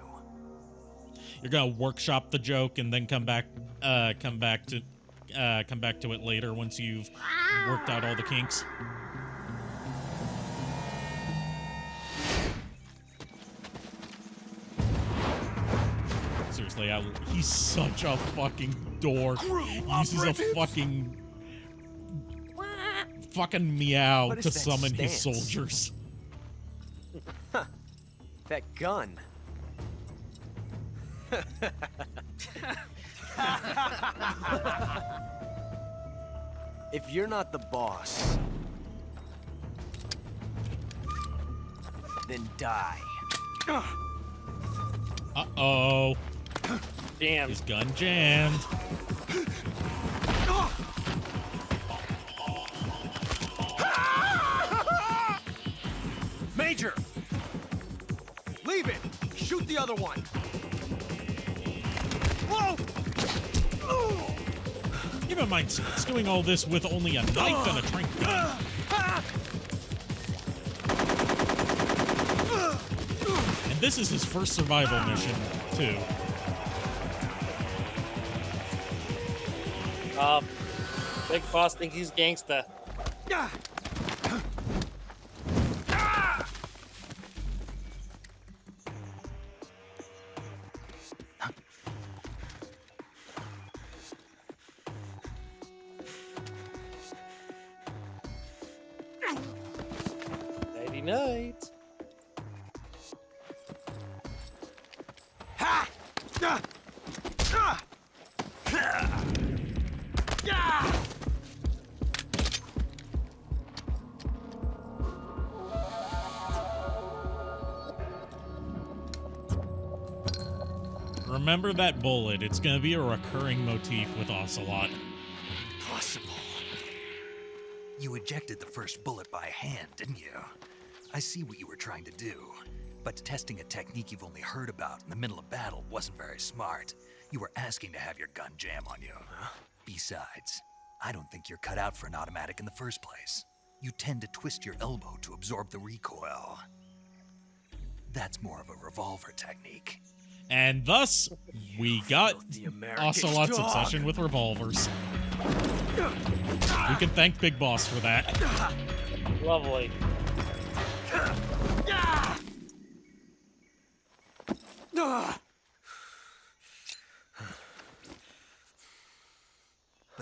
You're gonna workshop the joke and then come back to it later once you've worked out all the kinks. Seriously, he's such a fucking dork. He uses a fucking meow What is to that summon his stance? soldiers. That gun. If you're not the boss, then die. Uh-oh. Damn. His gun jammed. Major! Leave it! Shoot the other one! Whoa! Keep in mind, it's doing all this with only a knife and a trank gun. And this is his first survival mission, too. Big boss thinks he's gangsta. Nighty night. Remember that bullet. It's gonna be a recurring motif with Ocelot. Impossible. You ejected the first bullet by hand, didn't you? I see what you were trying to do, but testing a technique you've only heard about in the middle of battle wasn't very smart. You were asking to have your gun jam on you. Besides, I don't think you're cut out for an automatic in the first place. You tend to twist your elbow to absorb the recoil. That's more of a revolver technique. And thus, we got Ocelot's obsession with revolvers. We can thank Big Boss for that. Lovely. But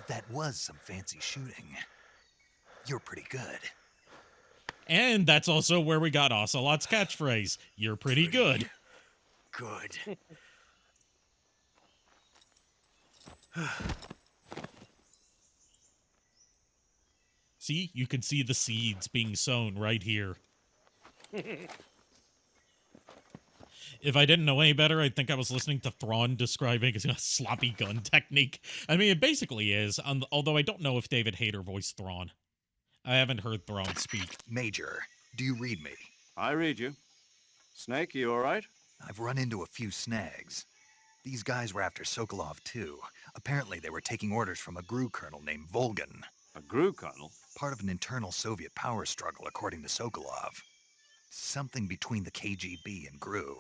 that was some fancy shooting. You're pretty good. And that's also where we got Ocelot's catchphrase. You're pretty good. Good. See, you can see the seeds being sown right here. If I didn't know any better, I'd think I was listening to Thrawn describing a sloppy gun technique. I mean, it basically is, although I don't know if David Hayter voiced Thrawn. I haven't heard Thrawn speak. Major, do you read me? I read you. Snake, you all right? I've run into a few snags. These guys were after Sokolov, too. Apparently, they were taking orders from a GRU colonel named Volgan. A GRU colonel? Part of an internal Soviet power struggle, according to Sokolov. Something between the KGB and GRU.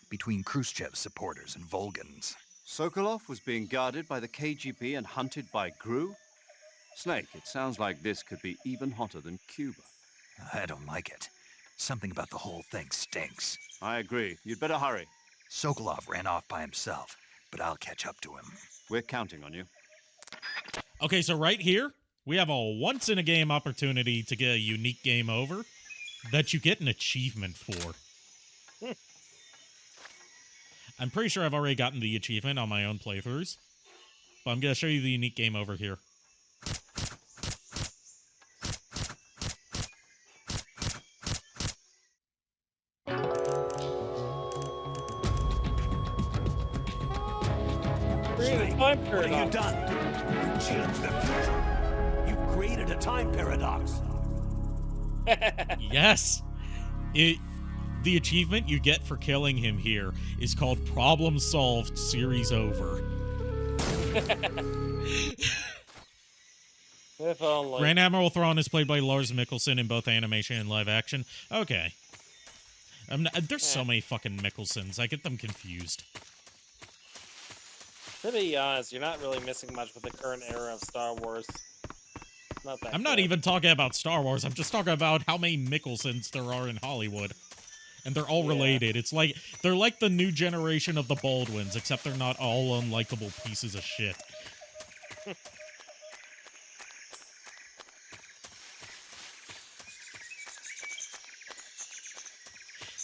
Between Khrushchev's supporters and Volgan's. Sokolov was being guarded by the KGB and hunted by GRU? Snake, it sounds like this could be even hotter than Cuba. I don't like it. Something about the whole thing stinks. I agree. You'd better hurry. Sokolov ran off by himself, but I'll catch up to him. We're counting on you. Okay, so right here, we have a once-in-a-game opportunity to get a unique game over that you get an achievement for. I'm pretty sure I've already gotten the achievement on my own playthroughs, but I'm going to show you the unique game over here. What have you done? You changed the future. You've created a time paradox. Yes! The achievement you get for killing him here is called Problem Solved, Series Over. If only. Grand Admiral Thrawn is played by Lars Mikkelsen in both animation and live action. Okay. There's so many fucking Mikkelsens. I get them confused. To be honest, you're not really missing much with the current era of Star Wars. I'm not even talking about Star Wars. I'm just talking about how many Mikkelsens there are in Hollywood. And they're all related. It's like, they're like the new generation of the Baldwins, except they're not all unlikable pieces of shit.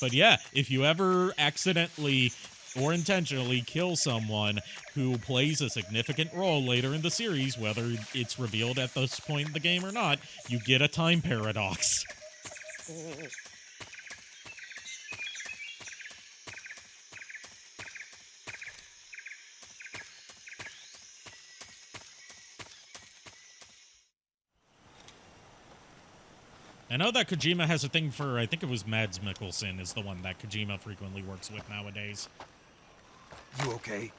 But yeah, if you ever accidentally or intentionally kill someone who plays a significant role later in the series, whether it's revealed at this point in the game or not, you get a time paradox. I know that Kojima has a thing for, I think it was Mads Mikkelsen is the one that Kojima frequently works with nowadays. You okay?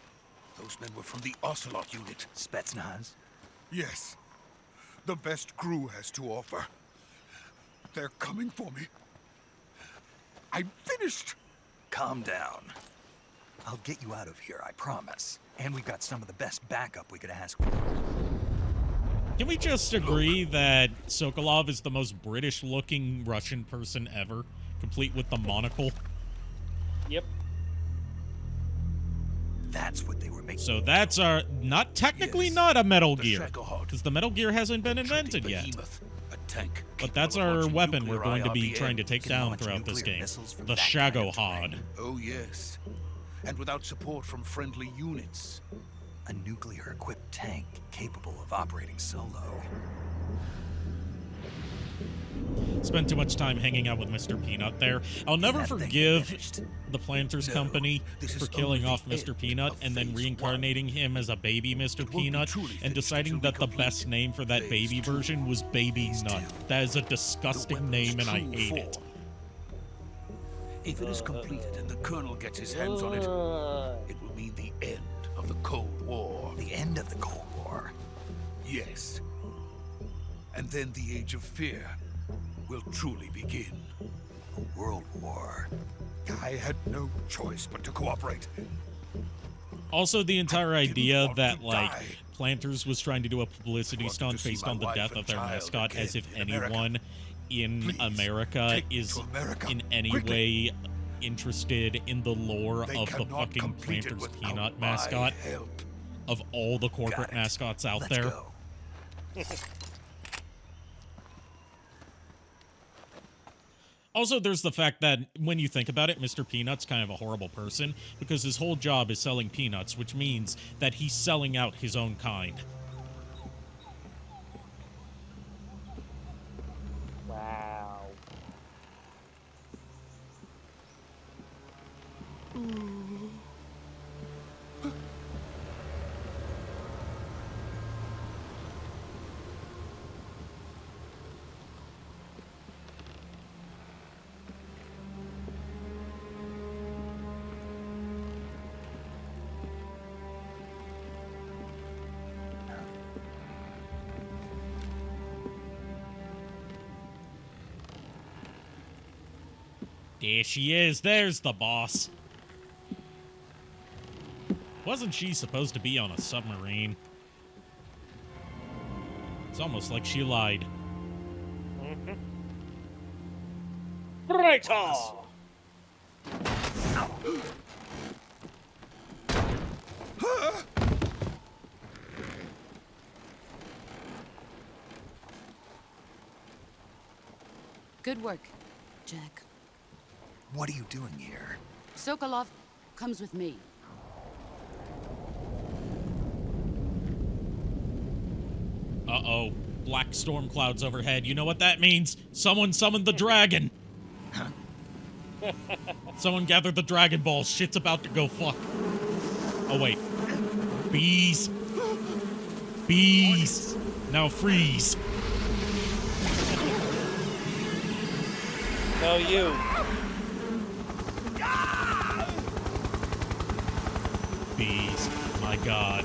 Those men were from the Ocelot unit. Spetsnaz? Yes. The best GRU has to offer. They're coming for me. I'm finished! Calm down. I'll get you out of here, I promise. And we've got some of the best backup we could ask for. Can we just agree that Sokolov is the most British-looking Russian person ever, complete with the monocle? Yep. That's what they were making. So that's our, not technically not a Metal Gear, because the Metal Gear hasn't been invented yet. But that's our weapon we're going to be trying to take down throughout this game, the Shagohod. Oh yes, and without support from friendly units. A nuclear-equipped tank capable of operating solo. Spent too much time hanging out with Mr. Peanut there. I'll never forgive the Planters Company for killing off Mr. Peanut and then reincarnating him as a baby Mr. Peanut and deciding that the best name for that baby version was Baby Nut. That is a disgusting name and I hate it. If it is completed and the Colonel gets his hands on it, it will mean the end of the Cold War. The end of the Cold War? Yes. And then the Age of Fear will truly begin. A world war. I had no choice but to cooperate. Also, the entire idea that, like, Planters was trying to do a publicity stunt based on the death of their mascot, as if anyone in America is in any way interested in the lore of the fucking Planters Peanut mascot, of all the corporate mascots out there. Also, there's the fact that when you think about it, Mr. Peanut's kind of a horrible person because his whole job is selling peanuts, which means that he's selling out his own kind. Wow. There she is. There's the boss. Wasn't she supposed to be on a submarine? It's almost like she lied. Traitor! Good work, Jack. What are you doing here? Sokolov comes with me. Uh-oh. Black storm clouds overhead. You know what that means? Someone summoned the dragon. Someone gathered the Dragon Balls. Shit's about to go fuck. Oh, wait. Bees. Bees. Now freeze. No, you. Bees. My god.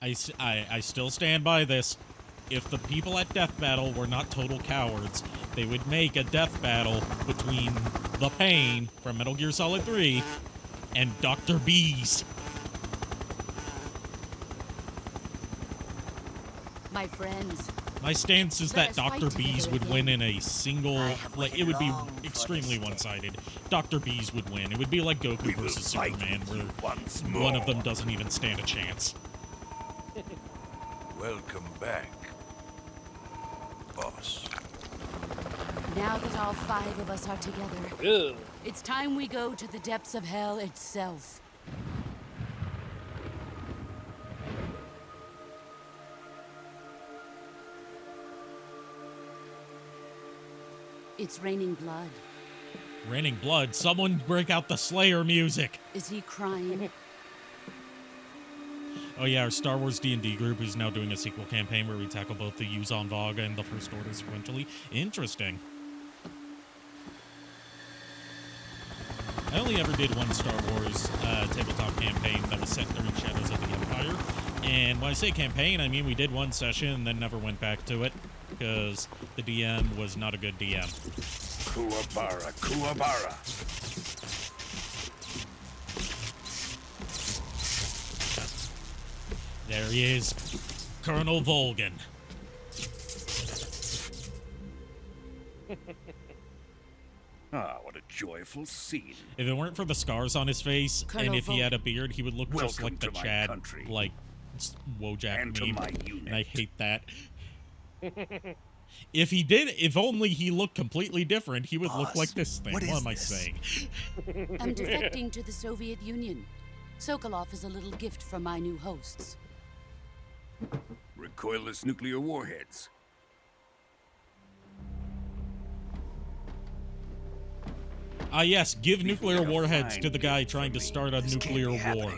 I still stand by this. If the people at Death Battle were not total cowards, they would make a death battle between the Pain from Metal Gear Solid 3 and Dr. Bees. My friends. My stance is that Dr. Bees would win in a single, like, it would be extremely one-sided. Dr. Bees would win. It would be like Goku versus Superman, where one of them doesn't even stand a chance. Welcome back, boss. Now that all 5 of us are together, Ew. it's time we go to the depths of hell itself. It's raining blood. Raining blood? Someone break out the Slayer music! Is he crying? Oh yeah, our Star Wars D&D group is now doing a sequel campaign where we tackle both the Yuuzhan Vong and the First Order sequentially. Interesting. I only ever did one Star Wars tabletop campaign that was set during Shadows of the Empire. And when I say campaign, I mean we did one session and then never went back to it, because the DM was not a good DM. Kuwabara, Kuwabara. There he is, Colonel Volgan. Ah, what a joyful scene. If it weren't for the scars on his face, Colonel and if he Volgan. had a beard, he would look just like the Welcome to my Chad, country. like, Wojak And to meme. my And I hate that. If he did, if only he looked completely different, he would look like this thing. What am I saying? I'm defecting to the Soviet Union. Sokolov is a little gift from my new hosts. Recoilless nuclear warheads. Ah, yes, give nuclear like a warheads fine to the guy trying to start a nuclear war.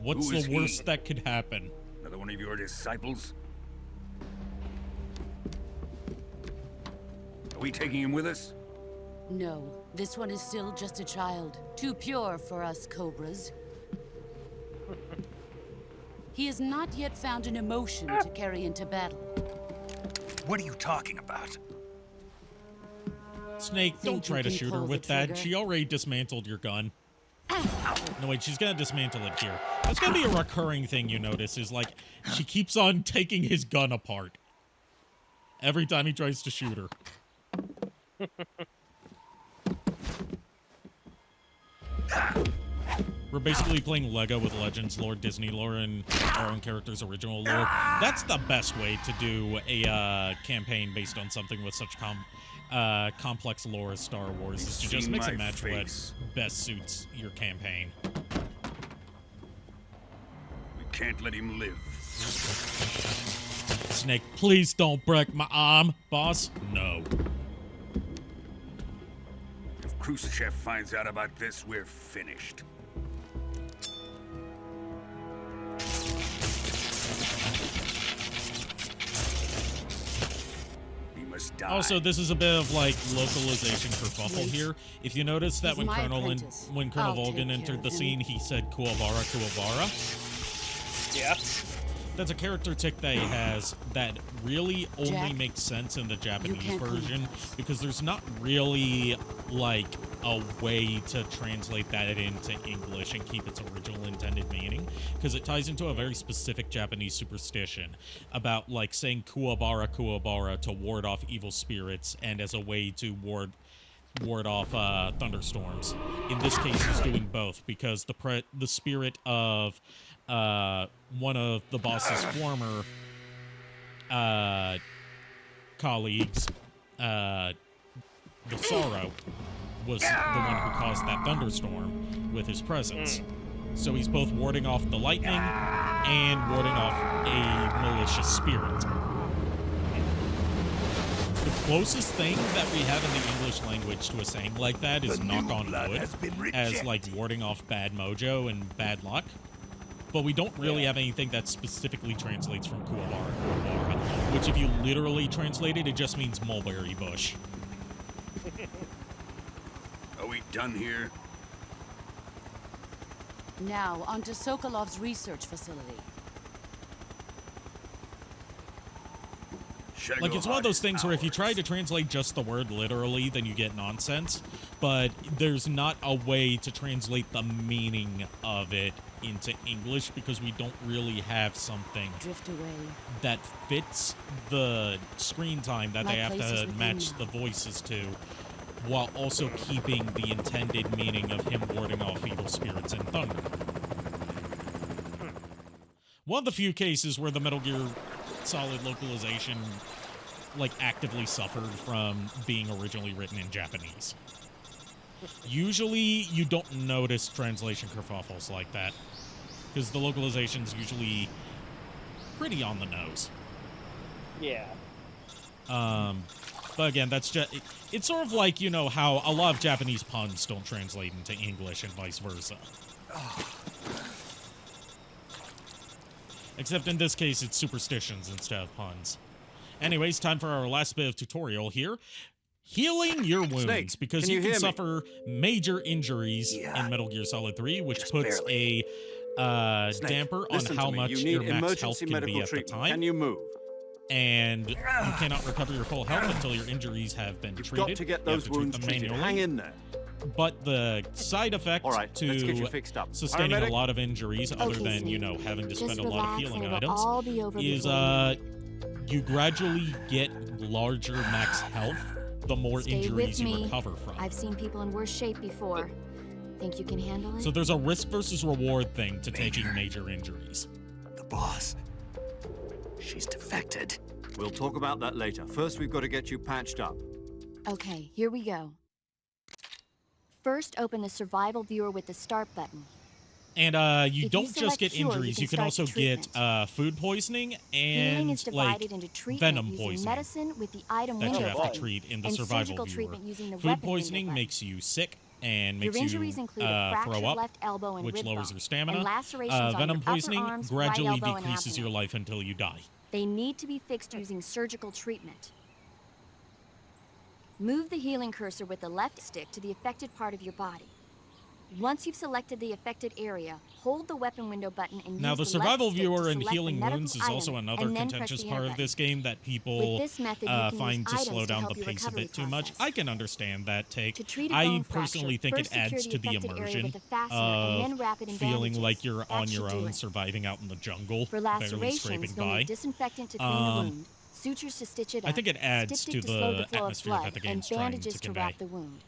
What's Who is the worst he? that could happen? Another one of your disciples? Are we taking him with us? No, this one is still just a child. Too pure for us Cobras. He has not yet found an emotion to carry into battle. What are you talking about? Snake, don't Think you try to can shoot her pull the with that. trigger? She already dismantled your gun. No, wait, she's gonna dismantle it here. That's gonna be a recurring thing you notice, is like, she keeps on taking his gun apart. Every time he tries to shoot her. We're basically playing Lego with Legends lore, Disney lore, and our own character's original lore. That's the best way to do a campaign based on something with such complex lore as Star Wars, is to just mix and match what best suits your campaign. We can't let him live. Snake, please don't break my arm. Boss, no. If Khrushchev finds out about this, we're finished. He must die. Also, this is a bit of like localization kerfuffle here. If you notice that He's when my Colonel apprentice. Colonel I'll Volgin take entered care the of scene, him. he said Kuwabara, Kuwabara. Yeah. That's a character tick that he has that really only Jack, makes sense in the Japanese can't come with version, us. because there's not really like a way to translate that into English and keep its original intended meaning, because it ties into a very specific Japanese superstition about like saying Kuwabara, Kuwabara to ward off evil spirits and as a way to ward off thunderstorms. In this case, he's doing both, because the spirit of one of the boss's former colleagues, the Sorrow, was the one who caused that thunderstorm with his presence. So he's both warding off the lightning and warding off a malicious spirit. The closest thing that we have in the English language to a saying like that is knock on wood, as like warding off bad mojo and bad luck. But we don't really have anything that specifically translates from Kuwabara, Kuwabara, which if you literally translate it, it just means mulberry bush. Are we done here? Now, on to Sokolov's research facility. Like, it's one of those things where if you try to translate just the word literally, then you get nonsense. But there's not a way to translate the meaning of it into English, because we don't really have something Drift away. that fits the screen time that My they have place is to with match him the voices to, while also keeping the intended meaning of him warding off evil spirits and thunder. One of the few cases where the Metal Gear Solid localization like actively suffered from being originally written in Japanese. Usually you don't notice translation kerfuffles like that, because the localization's usually pretty on the nose. Yeah. But again, that's just it's sort of like, you know, how a lot of Japanese puns don't translate into English and vice versa. Except in this case, it's superstitions instead of puns. Anyways, time for our last bit of tutorial here. Healing your wounds, Snake, because can you you can hear me? suffer major injuries in Metal Gear Solid 3, which Just puts barely. a Snake, damper on listen how to me. much You need your max emergency health can medical be at the treatment. time. Can you move? And you cannot recover your full health until your injuries have been You've treated. got to get You have those to treat wounds them treated. manually. Hang in there. But the side effect All right, let's get you to fixed up. sustaining Paramedic? a lot of injuries, other Okay, than, you Snake. know, having to Just spend a lot of relax healing and it'll items, all be over is before you gradually get larger max health the more Stay injuries with you me. recover from. I've seen people in worse shape before. Think you can handle it? So there's a risk versus reward thing to taking major injuries. The boss. She's defected. We'll talk about that later. First, we've got to get you patched up. Okay, here we go. First, open the survival viewer with the start button. And you If you don't just select get cure, you injuries, can you can start also the get treatment. food poisoning Healing and is like divided into treatment venom using poisoning medicine with the item that you window have to button, treat in the and survival surgical viewer. treatment using the Food weapon poisoning window makes you sick and Your makes injuries you include a fractured throw up, left elbow and which rib lowers bone, your stamina. and lacerations on Venom your upper poisoning arms, gradually right elbow, and decreases your abdomen. life until you die. They need to be fixed using surgical treatment. Move the healing cursor with the left stick to the affected part of your body. Once you've selected the affected area, hold the weapon window button and Now, use the left survival stick viewer to and select the healing medical wounds is item, also another and then press contentious the part enter of this button. game that people With this method, you can find use to items slow to down help the your pace a recovery bit too much. process. I can understand that take. To treat a I bone personally fracture, think it first secure adds to the affected area immersion with a fastener and then of wrap it in feeling bandages. like you're That on should your do own, it. surviving out in the jungle, For barely lacerations, scraping you'll by. need disinfectant to clean the wound, sutures to stitch it up, I think it adds styptic to slow the the flow of atmosphere blood, that the and game's trying bandages to to convey. wrap the wound.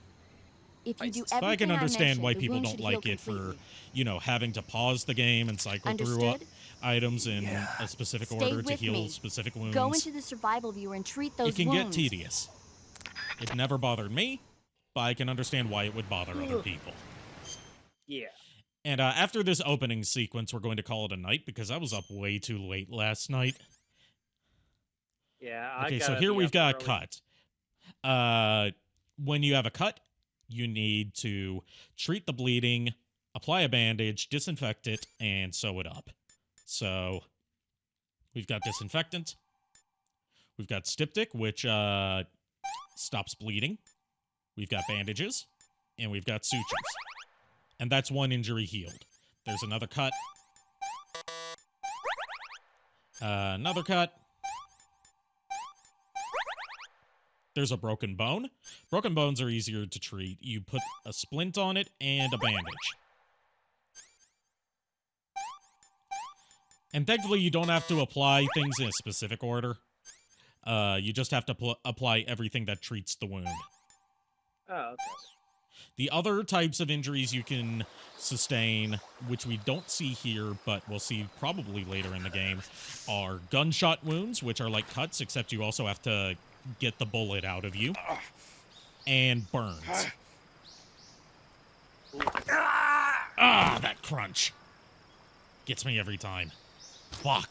If you do So I everything can understand mentioned, why the people wound don't should like heal it for, completely. you know, having to pause the game and cycle through Understood? items in a specific Stay order to with heal me. specific wounds. Go into the survival viewer and treat those It can wounds. get tedious. It never bothered me, but I can understand why it would bother other people. Yeah. And after this opening sequence, we're going to call it a night because I was up way too late last night. Yeah, I Okay, so gotta here be we've up got a early. cut. When you have a cut, you need to treat the bleeding, apply a bandage, disinfect it, and sew it up. So we've got disinfectant. We've got styptic, which stops bleeding. We've got bandages. And we've got sutures. And that's one injury healed. There's another cut. Another cut. There's a broken bone. Broken bones are easier to treat. You put a splint on it and a bandage. And thankfully, you don't have to apply things in a specific order. You just have to apply everything that treats the wound. Oh, okay. The other types of injuries you can sustain, which we don't see here, but we'll see probably later in the game, are gunshot wounds, which are like cuts, except you also have to get the bullet out of you, and burns. Ah, that crunch. Gets me every time. Fuck.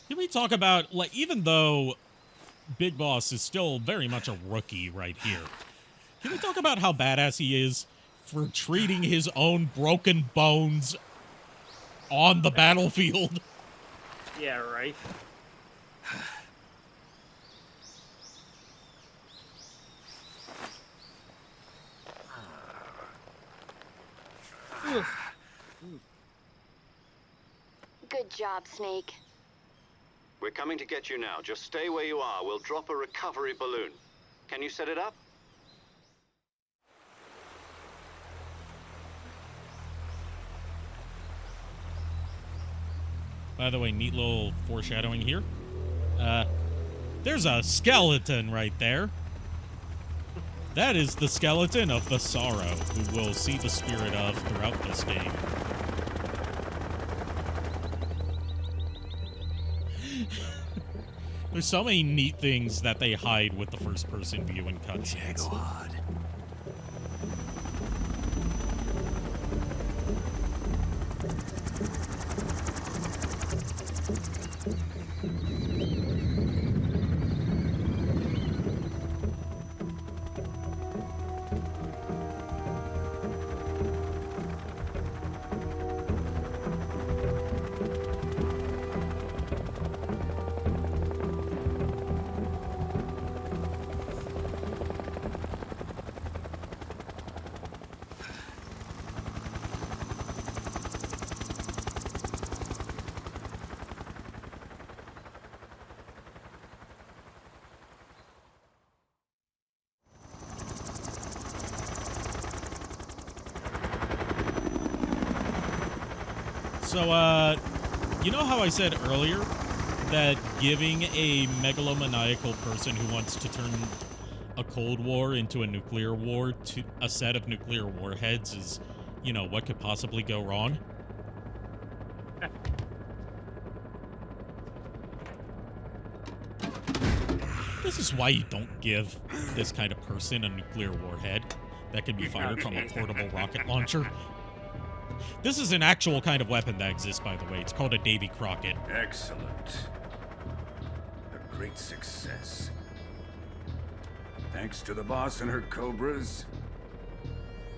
Can we talk about, like, even though Big Boss is still very much a rookie right here, can we talk about how badass he is for treating his own broken bones on the battlefield? Yeah, right. Good job, Snake. We're coming to get you now. Just stay where you are. We'll drop a recovery balloon. Can you set it up? By the way, neat little foreshadowing here. There's a skeleton right there. That is the skeleton of the Sorrow, who we'll see the spirit of throughout this game. There's so many neat things that they hide with the first-person view in cutscenes. So, you know how I said earlier that giving a megalomaniacal person who wants to turn a Cold War into a nuclear war to a set of nuclear warheads is, you know, what could possibly go wrong? This is why you don't give this kind of person a nuclear warhead that can be fired from a portable rocket launcher. This is an actual kind of weapon that exists, by the way. It's called a Davy Crockett. Excellent. A great success. Thanks to the boss and her cobras,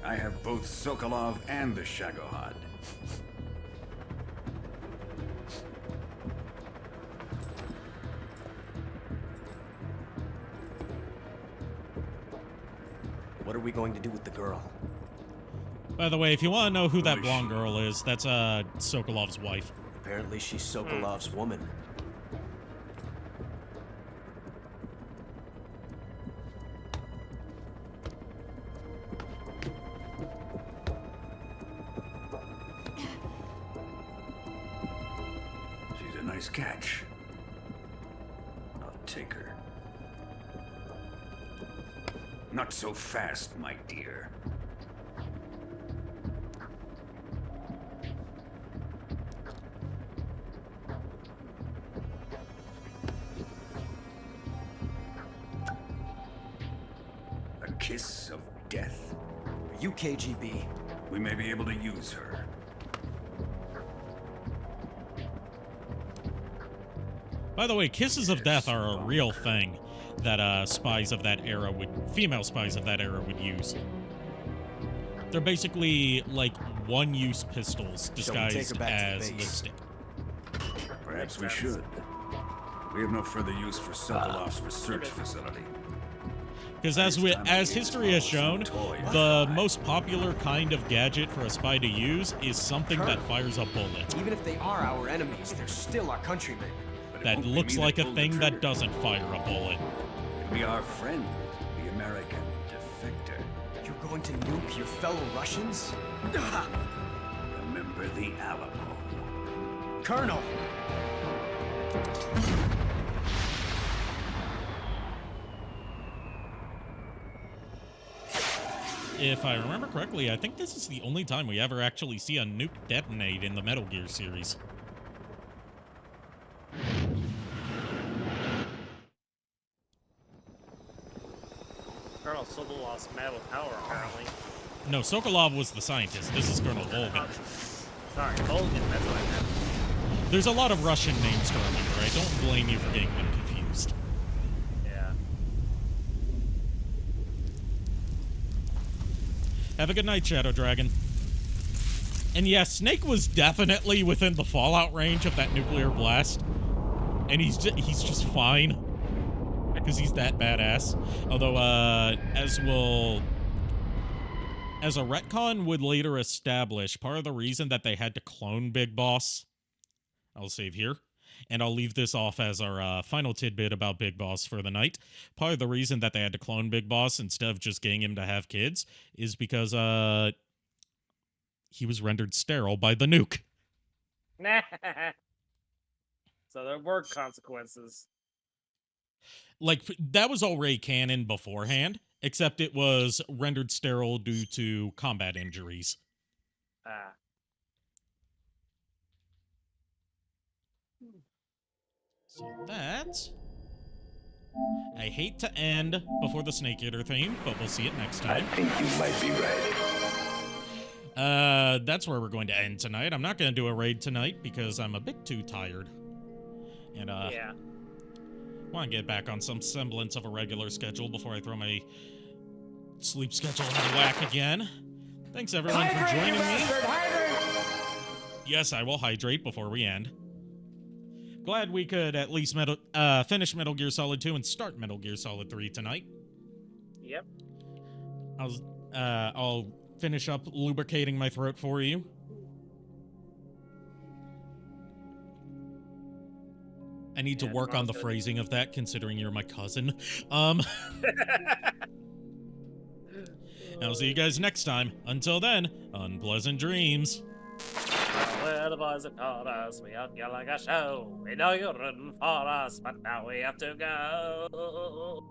I have both Sokolov and the Shagohod. What are we going to do with the girl? By the way, if you want to know who that blonde girl is, that's Sokolov's wife. Apparently she's Sokolov's woman. She's a nice catch. I'll take her. Not so fast, my dear. A kiss of death? Are you KGB? We may be able to use her. By the way, kisses of death are a real thing that spies of that era female spies of that era would use. They're basically like one-use pistols disguised as lipstick. Perhaps we should. We have no further use for Sokolov's research facility. Because as history has shown, the most popular kind of gadget for a spy to use is something that fires a bullet. Even if they are our enemies, they're still our countrymen. That looks like a thing that doesn't fire a bullet. It'll be our friend, the American defector. You're going to nuke your fellow Russians? Remember the Alamo. Colonel! If I remember correctly, I think this is the only time we ever actually see a nuke detonate in the Metal Gear series. Colonel Sokolov's mad with power, apparently. No, Sokolov was the scientist. This is Colonel Volgin. Sorry, Volgin, that's what I meant. There's a lot of Russian names to remember. I don't blame you for getting them confused. Yeah. Have a good night, Shadow Dragon. And yeah, Snake was definitely within the fallout range of that nuclear blast. And he's just fine. Because he's that badass. Although, as a retcon would later establish, part of the reason that they had to clone Big Boss, I'll save here, and I'll leave this off as our final tidbit about Big Boss for the night. Part of the reason that they had to clone Big Boss instead of just getting him to have kids is because he was rendered sterile by the nuke. So there were consequences. Like, that was already canon beforehand, except it was rendered sterile due to combat injuries. Ah. So that... I hate to end before the Snake Eater theme, but we'll see it next time. I think you might be right. That's where we're going to end tonight. I'm not going to do a raid tonight because I'm a bit too tired. And, yeah. want to get back on some semblance of a regular schedule before I throw my sleep schedule into whack again. Thanks, everyone, for joining me. Yes, I will hydrate before we end. Glad we could at least finish Metal Gear Solid 2 and start Metal Gear Solid 3 tonight. Yep. I'll finish up lubricating my throat for you. I need to work on the phrasing of that, considering you're my cousin. I'll see you guys next time. Until then, unpleasant dreams. Well, the boys have called us. We hope you like our show. We know you're rooting for us, but now we have to go.